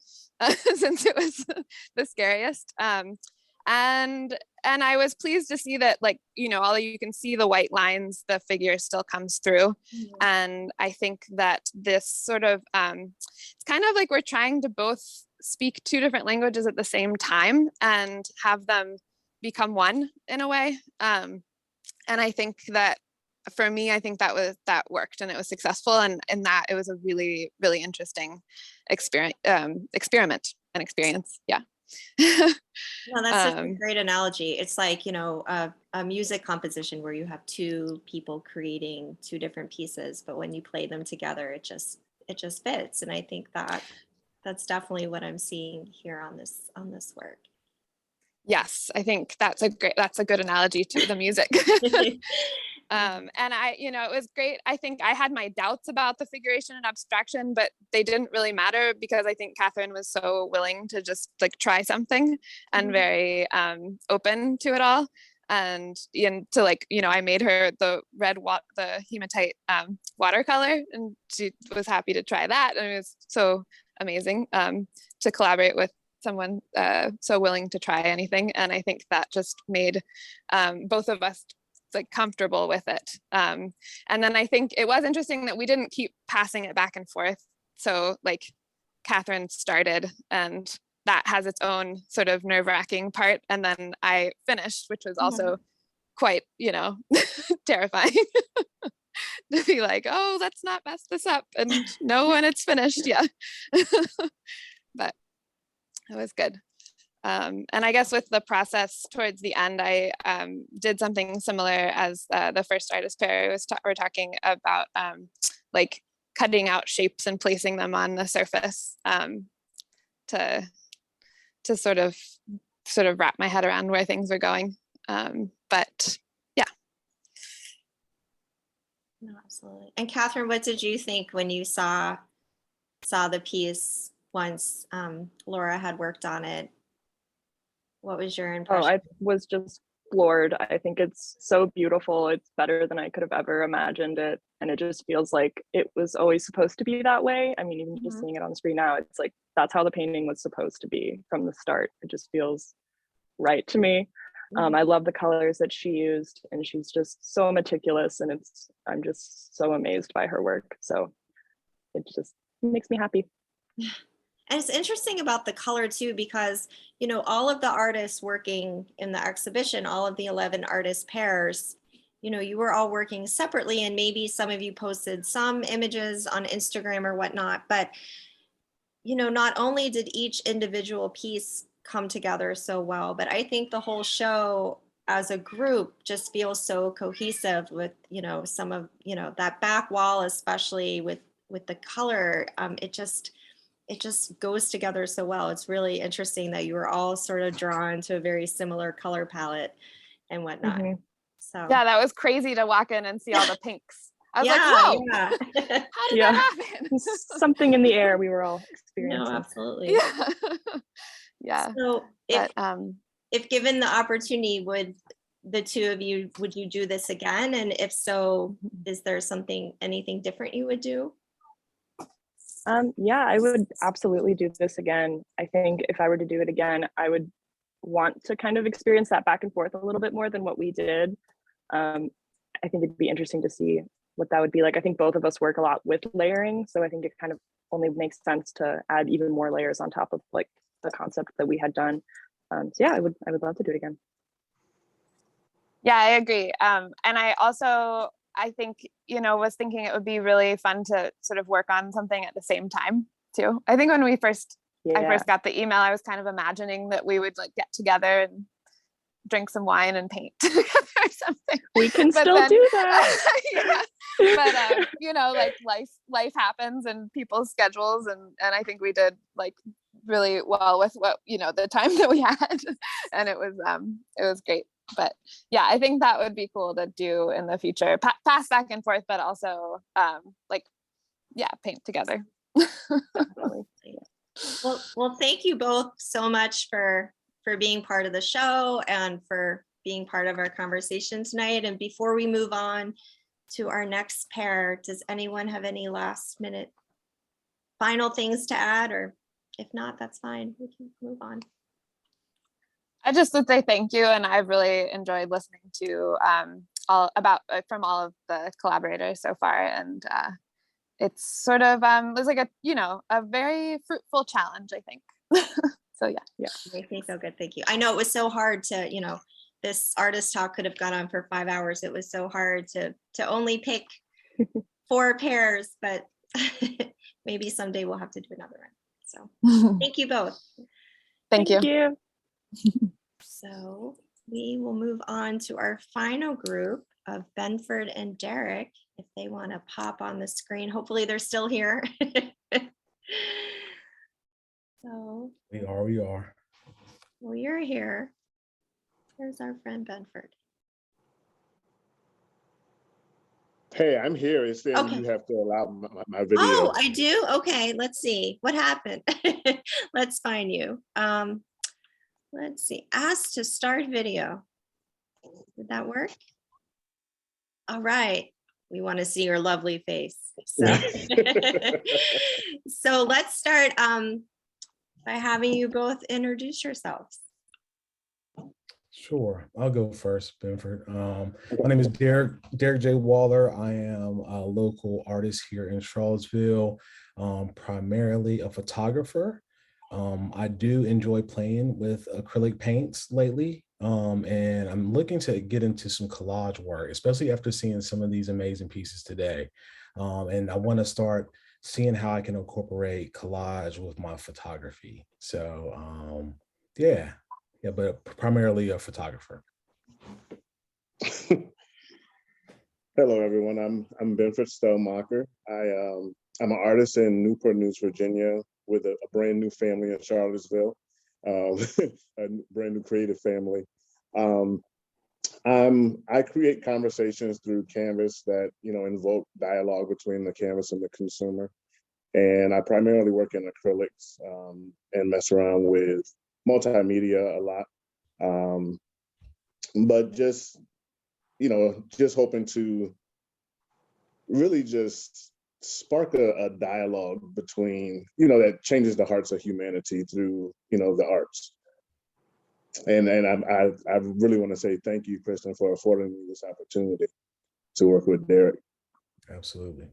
since it was the scariest. And I was pleased to see that, like, you know, although you can see the white lines, the figure still comes through. And I think that this sort of, it's kind of like we're trying to both speak two different languages at the same time and have them become one in a way. And I think that for me, I think that worked, and it was successful, and that it was a really, really interesting experiment and experience. Yeah. No, that's such a great analogy. It's like, you know, a music composition where you have two people creating two different pieces, but when you play them together, it just fits. And I think that that's definitely what I'm seeing here on this work. Yes, I think that's a good analogy to the music. And you know, it was great. I think I had my doubts about the figuration and abstraction, but they didn't really matter because I think Kathryn was so willing to just like try something and very open to it all. And to, like, you know, I made her the the hematite watercolor, and she was happy to try that. And it was so amazing to collaborate with someone so willing to try anything. And I think that just made both of us like comfortable with it. And then I think it was interesting that we didn't keep passing it back and forth. So like Kathryn started, and that has its own sort of nerve-wracking part. And then I finished, which was also quite, you know, terrifying to be like, oh, let's not mess this up and know when it's finished. Yeah. But it was good. And I guess with the process towards the end, I did something similar as the first artist pair we're talking about, like cutting out shapes and placing them on the surface to sort of wrap my head around where things were going. But yeah. No, absolutely. And Kathryn, what did you think when you saw the piece once Laura had worked on it? What was your impression? Oh, I was just floored. I think it's so beautiful. It's better than I could have ever imagined it. And it just feels like it was always supposed to be that way. I mean, even just seeing it on the screen now, it's like, that's how the painting was supposed to be from the start. It just feels right to me. I love the colors that she used, and she's just so meticulous, and I'm just so amazed by her work. So it just makes me happy. And it's interesting about the color too, because, you know, all of the artists working in the exhibition, all of the 11 artist pairs, you know, you were all working separately, and maybe some of you posted some images on Instagram or whatnot, but, you know, not only did each individual piece come together so well, but I think the whole show as a group just feels so cohesive with, you know, some of, you know, that back wall, especially with the color, it just goes together so well. It's really interesting that you were all sort of drawn to a very similar color palette and whatnot. So yeah, that was crazy to walk in and see all the pinks. I was like, whoa, how did that happen? Something in the air we were all experiencing. No, absolutely. Yeah. Yeah. So if given the opportunity, would the two of you, would you do this again? And if so, is there anything different you would do? Yeah, I would absolutely do this again. I think if I were to do it again, I would want to kind of experience that back and forth a little bit more than what we did. I think it'd be interesting to see what that would be like. I think both of us work a lot with layering, so I think it kind of only makes sense to add even more layers on top of like the concept that we had done. So yeah, I would love to do it again. Yeah, I agree. And I think, you know, was thinking it would be really fun to sort of work on something at the same time too. I think when I first got the email, I was kind of imagining that we would like get together and drink some wine and paint together or something. We can still do that. Yeah. But you know, like life happens and people's schedules, and I think we did like really well with what, you know, the time that we had, and it was great. But yeah, I think that would be cool to do in the future, pass back and forth, but also like, yeah, paint together. Well, thank you both so much for being part of the show and for being part of our conversation tonight. And before we move on to our next pair, does anyone have any last minute final things to add? Or if not, that's fine. We can move on. I just would say thank you, and I've really enjoyed listening to from all of the collaborators so far, and it's sort of it was like a very fruitful challenge, I think. So yeah. Makes me feel good. Thank you. I know it was so hard to, this artist talk could have gone on for 5 hours. It was so hard to only pick 4 pairs, but maybe someday we'll have to do another one. So thank you both. Thank you. So we will move on to our final group of Benford and Derek, if they want to pop on the screen. Hopefully they're still here. So We are. well, you're here. Here's our friend Benford. Hey, I'm here. It's saying Okay. you have to allow my video. Oh, I do? Okay, let's see. What happened? Let's find you. Let's see. Ask to start video. Did that work? All right. We want to see your lovely face. So, so let's start by having you both introduce yourselves. Sure, I'll go first, Benford. My name is Derek J. Waller. I am a local artist here in Charlottesville, primarily a photographer. I do enjoy playing with acrylic paints lately, and I'm looking to get into some collage work, especially after seeing some of these amazing pieces today. And I want to start seeing how I can incorporate collage with my photography. So yeah, but primarily a photographer. Hello, everyone. I'm Benford Stonemacher. I'm an artist in Newport News, Virginia, with a brand new family in Charlottesville, a brand new creative family. I create conversations through Canvas that invoke dialogue between the canvas and the consumer. And I primarily work in acrylics and mess around with multimedia a lot. But just hoping to really just spark a dialogue between, that changes the hearts of humanity through, the arts. And I really want to say thank you, Kristen, for affording me this opportunity to work with Derek. Absolutely.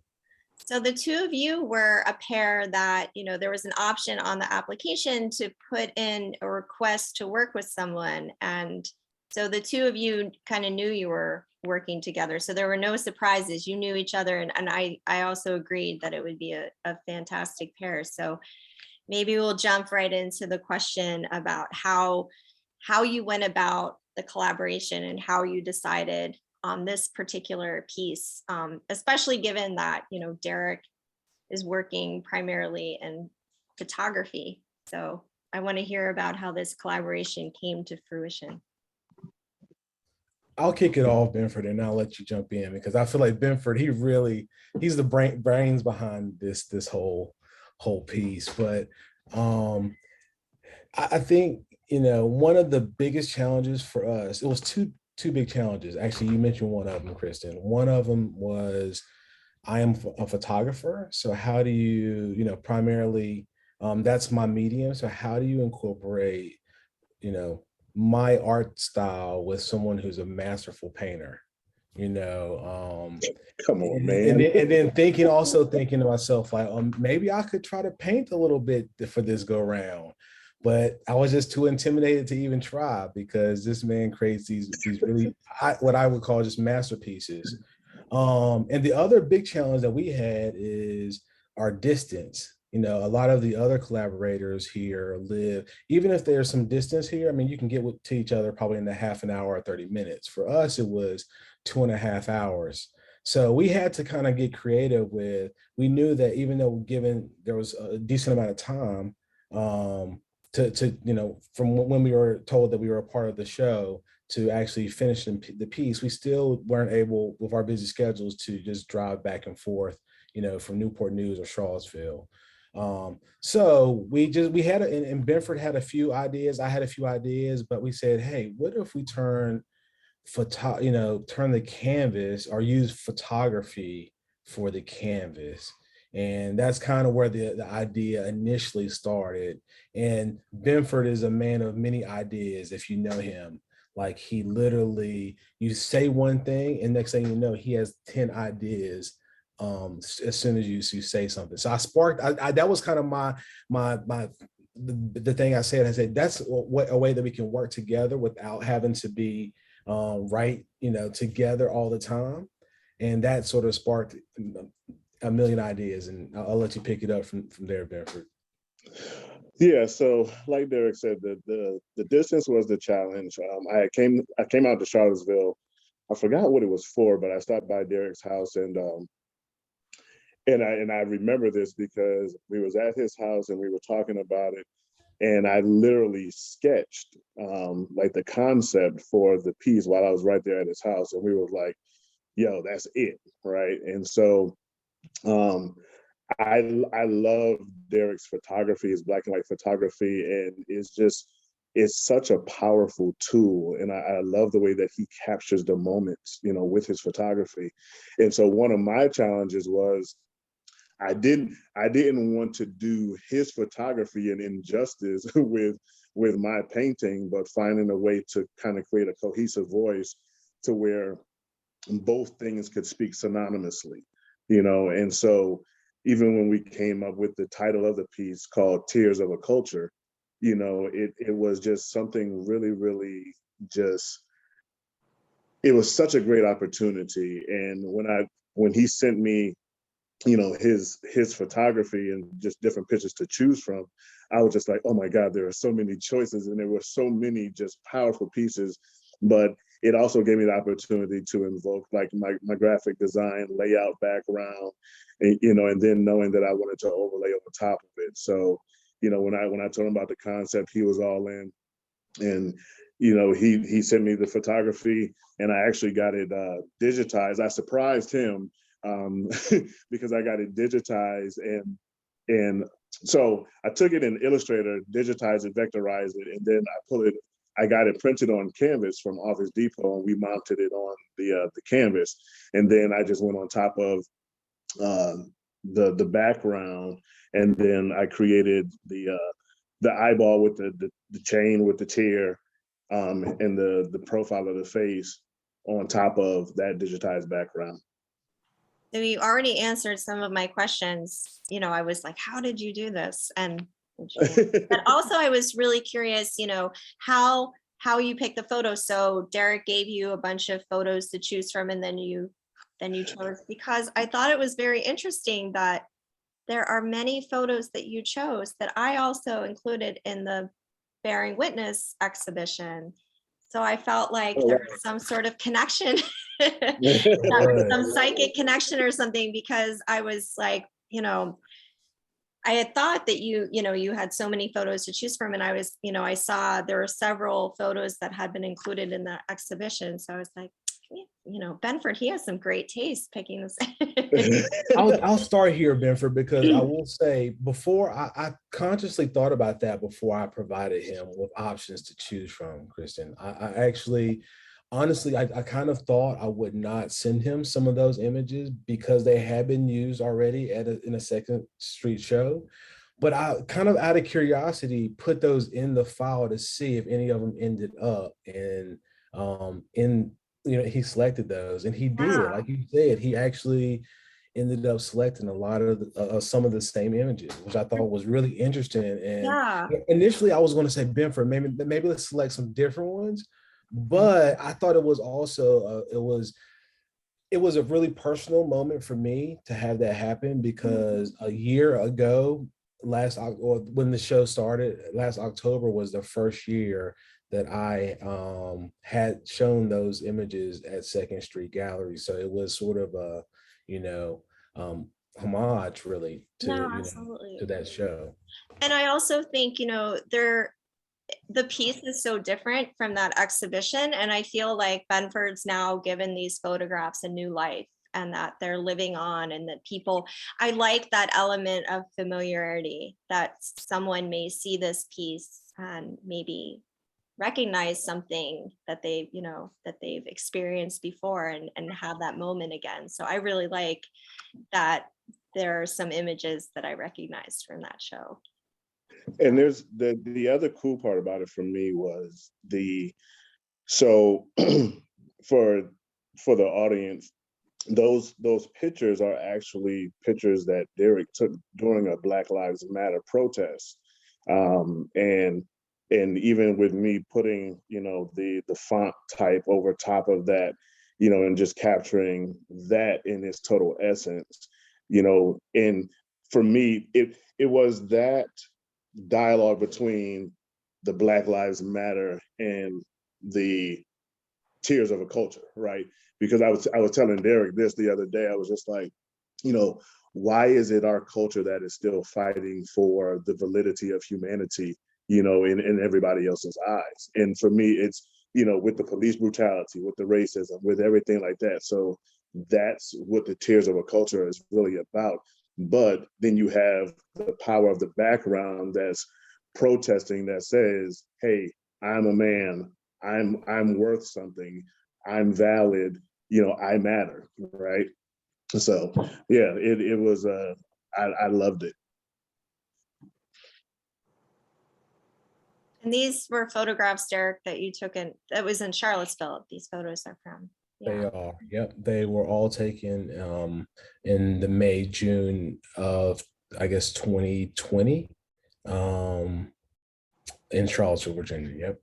So the two of you were a pair that, there was an option on the application to put in a request to work with someone. And so the two of you kind of knew you were working together. So there were no surprises. You knew each other. And I also agreed that it would be a fantastic pair. So maybe we'll jump right into the question about how you went about the collaboration and how you decided on this particular piece, especially given that, Derek is working primarily in photography. So I want to hear about how this collaboration came to fruition. I'll kick it off, Benford, and I'll let you jump in because I feel like Benford, he's the brains behind this whole piece. But I think, one of the biggest challenges for us, it was two big challenges. Actually, you mentioned one of them, Kristen. One of them was I am a photographer. So how do you, primarily, that's my medium. So how do you incorporate, my art style with someone who's a masterful painter? Come on, man. And then thinking to myself, like, maybe I could try to paint a little bit for this go round. But I was just too intimidated to even try because this man creates these really, what I would call just masterpieces. And the other big challenge that we had is our distance. A lot of the other collaborators here live, even if there's some distance here, I mean, you can get to each other probably in a half an hour or 30 minutes. For us, it was 2.5 hours. So we had to kind of get creative we knew that even though there was a decent amount of time, from when we were told that we were a part of the show to actually finish the piece, we still weren't able with our busy schedules to just drive back and forth, from Newport News or Charlottesville. So we had and Benford had a few ideas. I had a few ideas, but we said, hey, what if we turn, turn the canvas or use photography for the canvas. And that's kind of where the idea initially started. And Benford is a man of many ideas, if you know him. Like, he literally, you say one thing and next thing you know, he has 10 ideas as soon as you say something. So that was kind of the thing I said. I said, that's a way that we can work together without having to be right, together all the time. And that sort of sparked a million ideas, and I'll let you pick it up from there, Benford. Yeah, so like Derek said, the distance was the challenge. I came out to Charlottesville. I forgot what it was for, but I stopped by Derek's house, and I remember this because we was at his house and we were talking about it, and I literally sketched like the concept for the piece while I was right there at his house, and we were like, "Yo, that's it, right?" And so I love Derek's photography, his black and white photography, and it's such a powerful tool. And I love the way that he captures the moments, with his photography. And so one of my challenges was I didn't want to do his photography an injustice with my painting, but finding a way to kind of create a cohesive voice to where both things could speak synonymously, and so even when we came up with the title of the piece called Tears of a Culture, it was just something really, really it was such a great opportunity. And when he sent me, his photography and just different pictures to choose from, I was just like, oh my God, there are so many choices and there were so many just powerful pieces. But it also gave me the opportunity to invoke like my graphic design, layout background, and then knowing that I wanted to overlay over top of it. So, when I told him about the concept, he was all in, and he sent me the photography, and I actually got it digitized. I surprised him because I got it digitized, and so I took it in Illustrator, digitized it, vectorized it, and then I got it printed on canvas from Office Depot, and we mounted it on the canvas. And then I just went on top of the background, and then I created the eyeball with the chain with the tear, and the profile of the face on top of that digitized background. So you already answered some of my questions. I was like, how did you do this? But also I was really curious, how you pick the photos. So Derek gave you a bunch of photos to choose from, and then you chose, because I thought it was very interesting that there are many photos that you chose that I also included in the Bearing Witness exhibition. So I felt like there was some sort of connection, some psychic connection or something, because I was like, I had thought that you had so many photos to choose from, and I was, I saw there were several photos that had been included in the exhibition. So I was like, Benford, he has some great taste picking this. I'll start here, Benford, because I will say, before I consciously thought about that before I provided him with options to choose from, Kristen. I actually, honestly, I kind of thought I would not send him some of those images because they had been used already in a Second Street show. But I kind of, out of curiosity, put those in the file to see if any of them ended up in he selected those, and he did. Wow. Like you said, he actually ended up selecting a lot of some of the same images, which I thought was really interesting. And initially I was going to say, Benford, maybe let's select some different ones, but I thought it was also it was a really personal moment for me to have that happen, because a year ago, when the show started, last October was the first year that I had shown those images at Second Street Gallery. So it was sort of a, homage really to, to that show. And I also think, the piece is so different from that exhibition. And I feel like Benford's now given these photographs a new life, and that they're living on, and that I like that element of familiarity, that someone may see this piece and maybe recognize something that they, that they've experienced before and have that moment again. So I really like that there are some images that I recognized from that show. And there's the other cool part about it for me was so for the audience, those pictures are actually pictures that Derek took during a Black Lives Matter protest. And even with me putting, the font type over top of that, and just capturing that in its total essence, and for me, it was that dialogue between the Black Lives Matter and the tears of a culture, right? Because I was telling Derek this the other day. I was just like, why is it our culture that is still fighting for the validity of humanity, in everybody else's eyes? And for me, it's, with the police brutality, with the racism, with everything like that. So that's what the tears of a culture is really about. But then you have the power of the background that's protesting, that says, hey, I'm a man, I'm worth something, I'm valid, I matter, right? So yeah, it was I loved it. And these were photographs, Derek, that you took that was in Charlottesville. These photos are from. They are. Yep. They were all taken in the May, June of, I guess, 2020 in Charlottesville, Virginia. Yep.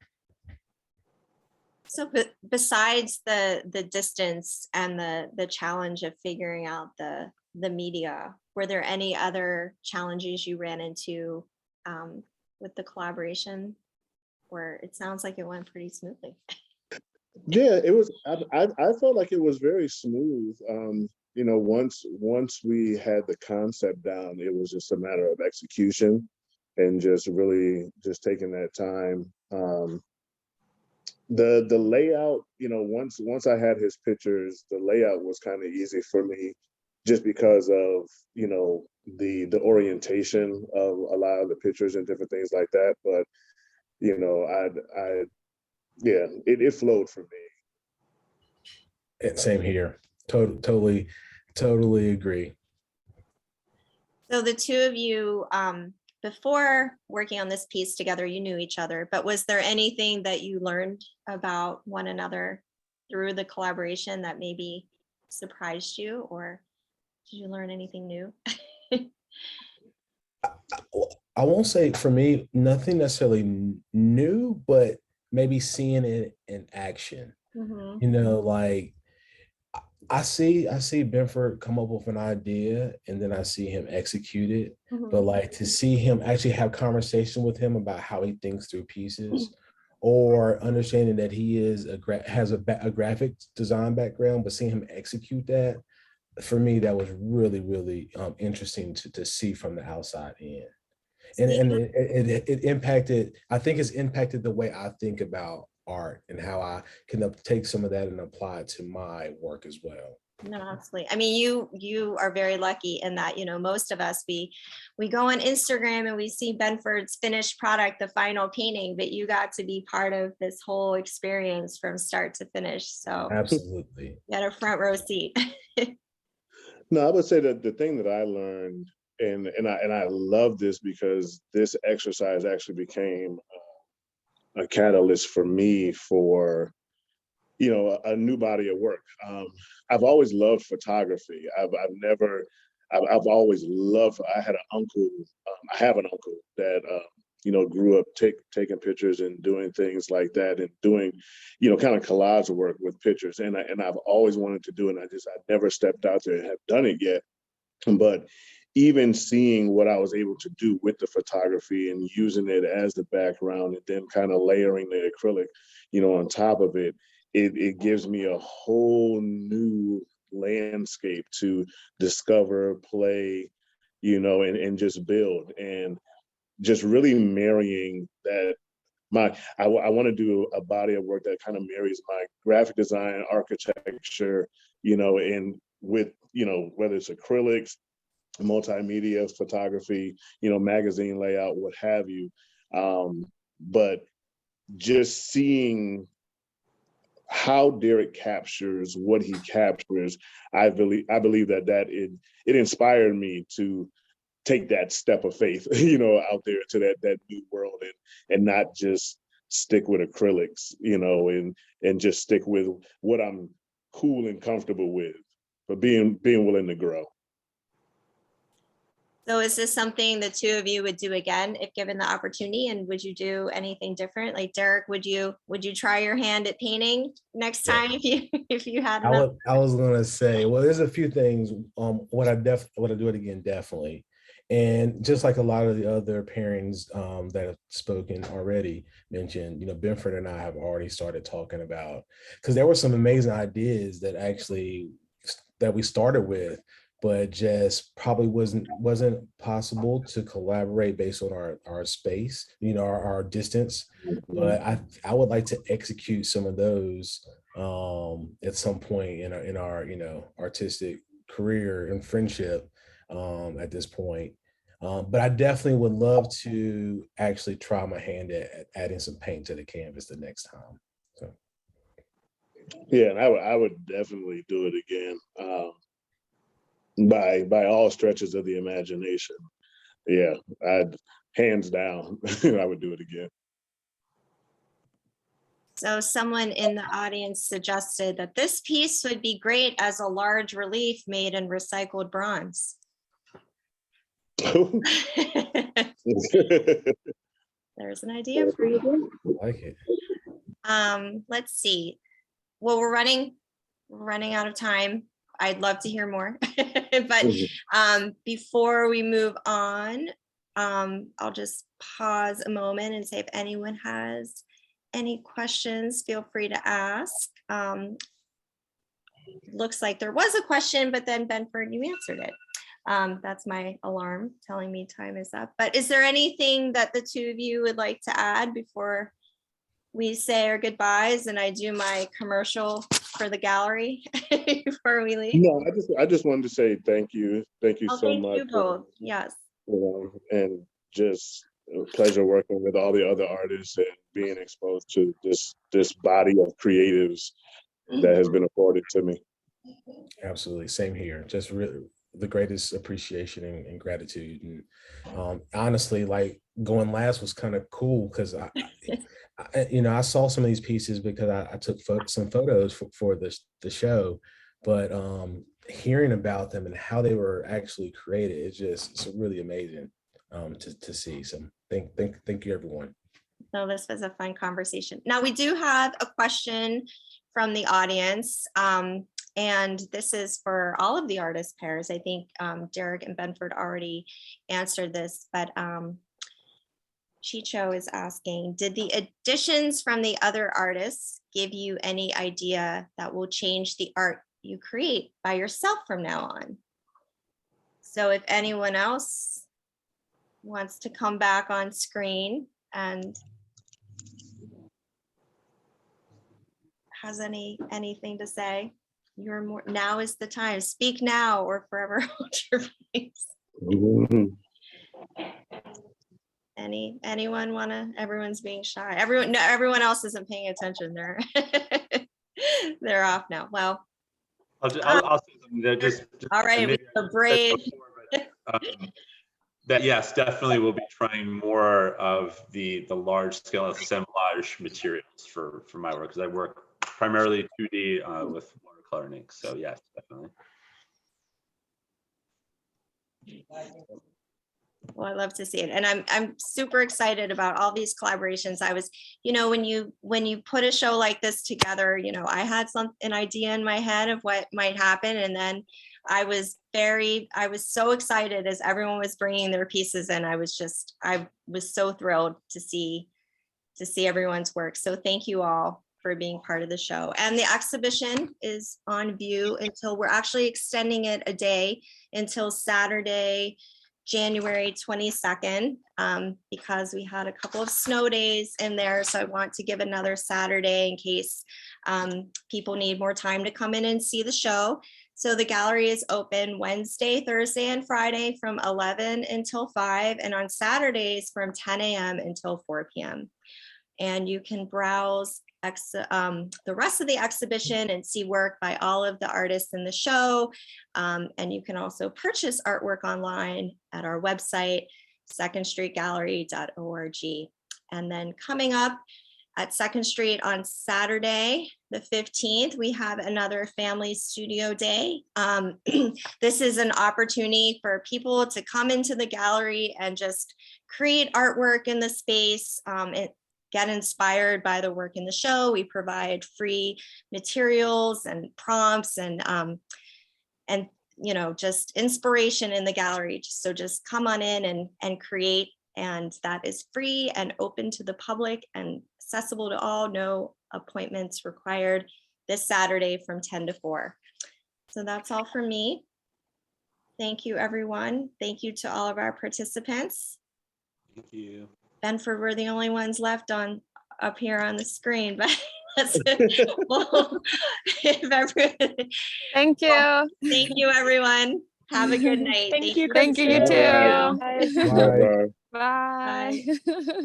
So besides the distance and the challenge of figuring out the media, were there any other challenges you ran into with the collaboration? Where it sounds like it went pretty smoothly. Yeah, it was. I felt like it was very smooth. Once we had the concept down, it was just a matter of execution and just really just taking that time. The layout, once I had his pictures, the layout was kind of easy for me, just because of the orientation of a lot of the pictures and different things like that. But it flowed for me. Same here. Totally agree. So the two of you, before working on this piece together, you knew each other, but was there anything that you learned about one another through the collaboration that maybe surprised you, or did you learn anything new? I won't say, for me, nothing necessarily new, but maybe seeing it in action. Like I see Benford come up with an idea and then I see him execute it. But like to see him actually have conversation with him about how he thinks through pieces, or understanding that he has a graphic design background, but seeing him execute that, for me, that was really, really interesting to see from the outside in. And it impacted, I think it's impacted the way I think about art and how I can take some of that and apply it to my work as well. No, absolutely. I mean, you are very lucky in that, most of us, we go on Instagram and we see Benford's finished product, the final painting, but you got to be part of this whole experience from start to finish. So absolutely, you had a front row seat. No, I would say that the thing that I learned, and I love this, because this exercise actually became a catalyst for me for a new body of work. I've always loved photography. I've always loved. I had an uncle. I have an uncle that grew up taking pictures and doing things like that, and doing kind of collage work with pictures. And I've always wanted to do it. And I never stepped out there and have done it yet. But even seeing what I was able to do with the photography and using it as the background, and then kind of layering the acrylic, on top of it, it gives me a whole new landscape to discover, play, and just build, and just really marrying that. I want to do a body of work that kind of marries my graphic design, architecture, and with, whether it's acrylics, multimedia, photography, magazine layout, what have you. But just seeing how Derek captures what he captures, I believe that it inspired me to take that step of faith, out there to that new world, and not just stick with acrylics, and just stick with what I'm cool and comfortable with, but being willing to grow. So is this something the two of you would do again if given the opportunity? And would you do anything different? Like Derek, would you try your hand at painting next time if you had enough? I was gonna say, well, there's a few things. Would I do it again? Definitely. And just like a lot of the other pairings that have spoken already mentioned, Benford and I have already started talking about, because there were some amazing ideas that we started with, but just probably wasn't possible to collaborate based on our space, our distance. But I would like to execute some of those at some point in our artistic career and friendship at this point. But I definitely would love to actually try my hand at adding some paint to the canvas the next time. So. Yeah, and I would definitely do it again. By all stretches of the imagination. Yeah, hands down, I would do it again. So someone in the audience suggested that this piece would be great as a large relief made in recycled bronze. There's an idea for you. I like it. Let's see. Well, we're running out of time. I'd love to hear more, but before we move on, I'll just pause a moment and say if anyone has any questions, feel free to ask. Looks like there was a question, but then Benford, you answered it. That's my alarm telling me time is up. But is there anything that the two of you would like to add before we say our goodbyes and I do my commercial for the gallery before we leave? No, I just wanted to say thank you so much. Thank you both. Yes. And just a pleasure working with all the other artists and being exposed to this body of creatives that has been afforded to me. Absolutely, same here. Just really the greatest appreciation and gratitude. And honestly, like going last was kind of cool because I saw some of these pieces because I took some photos for the show, but hearing about them and how they were actually created, it's really amazing to see. So thank you, everyone. So this was a fun conversation. Now we do have a question from the audience. And this is for all of the artist pairs. I think Derek and Benford already answered this, but Chicho is asking, did the additions from the other artists give you any idea that will change the art you create by yourself from now on? So if anyone else wants to come back on screen and has anything to say, now is the time. Speak now or forever hold your peace. Anyone wanna? Everyone's being shy. Everyone else isn't paying attention. They're off now. Well, I'll say something that just all right. We're brave. That yes, definitely we'll be trying more of the large scale assemblage materials for my work because I work primarily 2D with watercolor and ink. So yes, definitely. Well, I love to see it, and I'm super excited about all these collaborations. I was, when you put a show like this together, I had an idea in my head of what might happen, and then I was so excited as everyone was bringing their pieces in. I was so thrilled to see everyone's work. So thank you all for being part of the show. And the exhibition is on view until we're actually extending it a day until Saturday, January 22nd, because we had a couple of snow days in there. So I want to give another Saturday in case people need more time to come in and see the show. So the gallery is open Wednesday, Thursday, and Friday from 11 until 5, and on Saturdays from 10 a.m. until 4 p.m. and you can browse the rest of the exhibition and see work by all of the artists in the show. And you can also purchase artwork online at our website, secondstreetgallery.org. And then coming up at 2nd Street on Saturday, the 15th, we have another family studio day. This is an opportunity for people to come into the gallery and just create artwork in the space, and get inspired by the work in the show. We provide free materials and prompts and you know, just inspiration in the gallery. So just come on in and create. And that is free and open to the public and accessible to all, no appointments required, this Saturday from 10 to 4. So that's all for me. Thank you, everyone. Thank you to all of our participants. Thank you. Benford, we're the only ones left up here on the screen, but well, Thank you. thank you, everyone. Have a good night. Thank you, Thank you, you Kristen. too. Bye. Bye. Bye. Bye.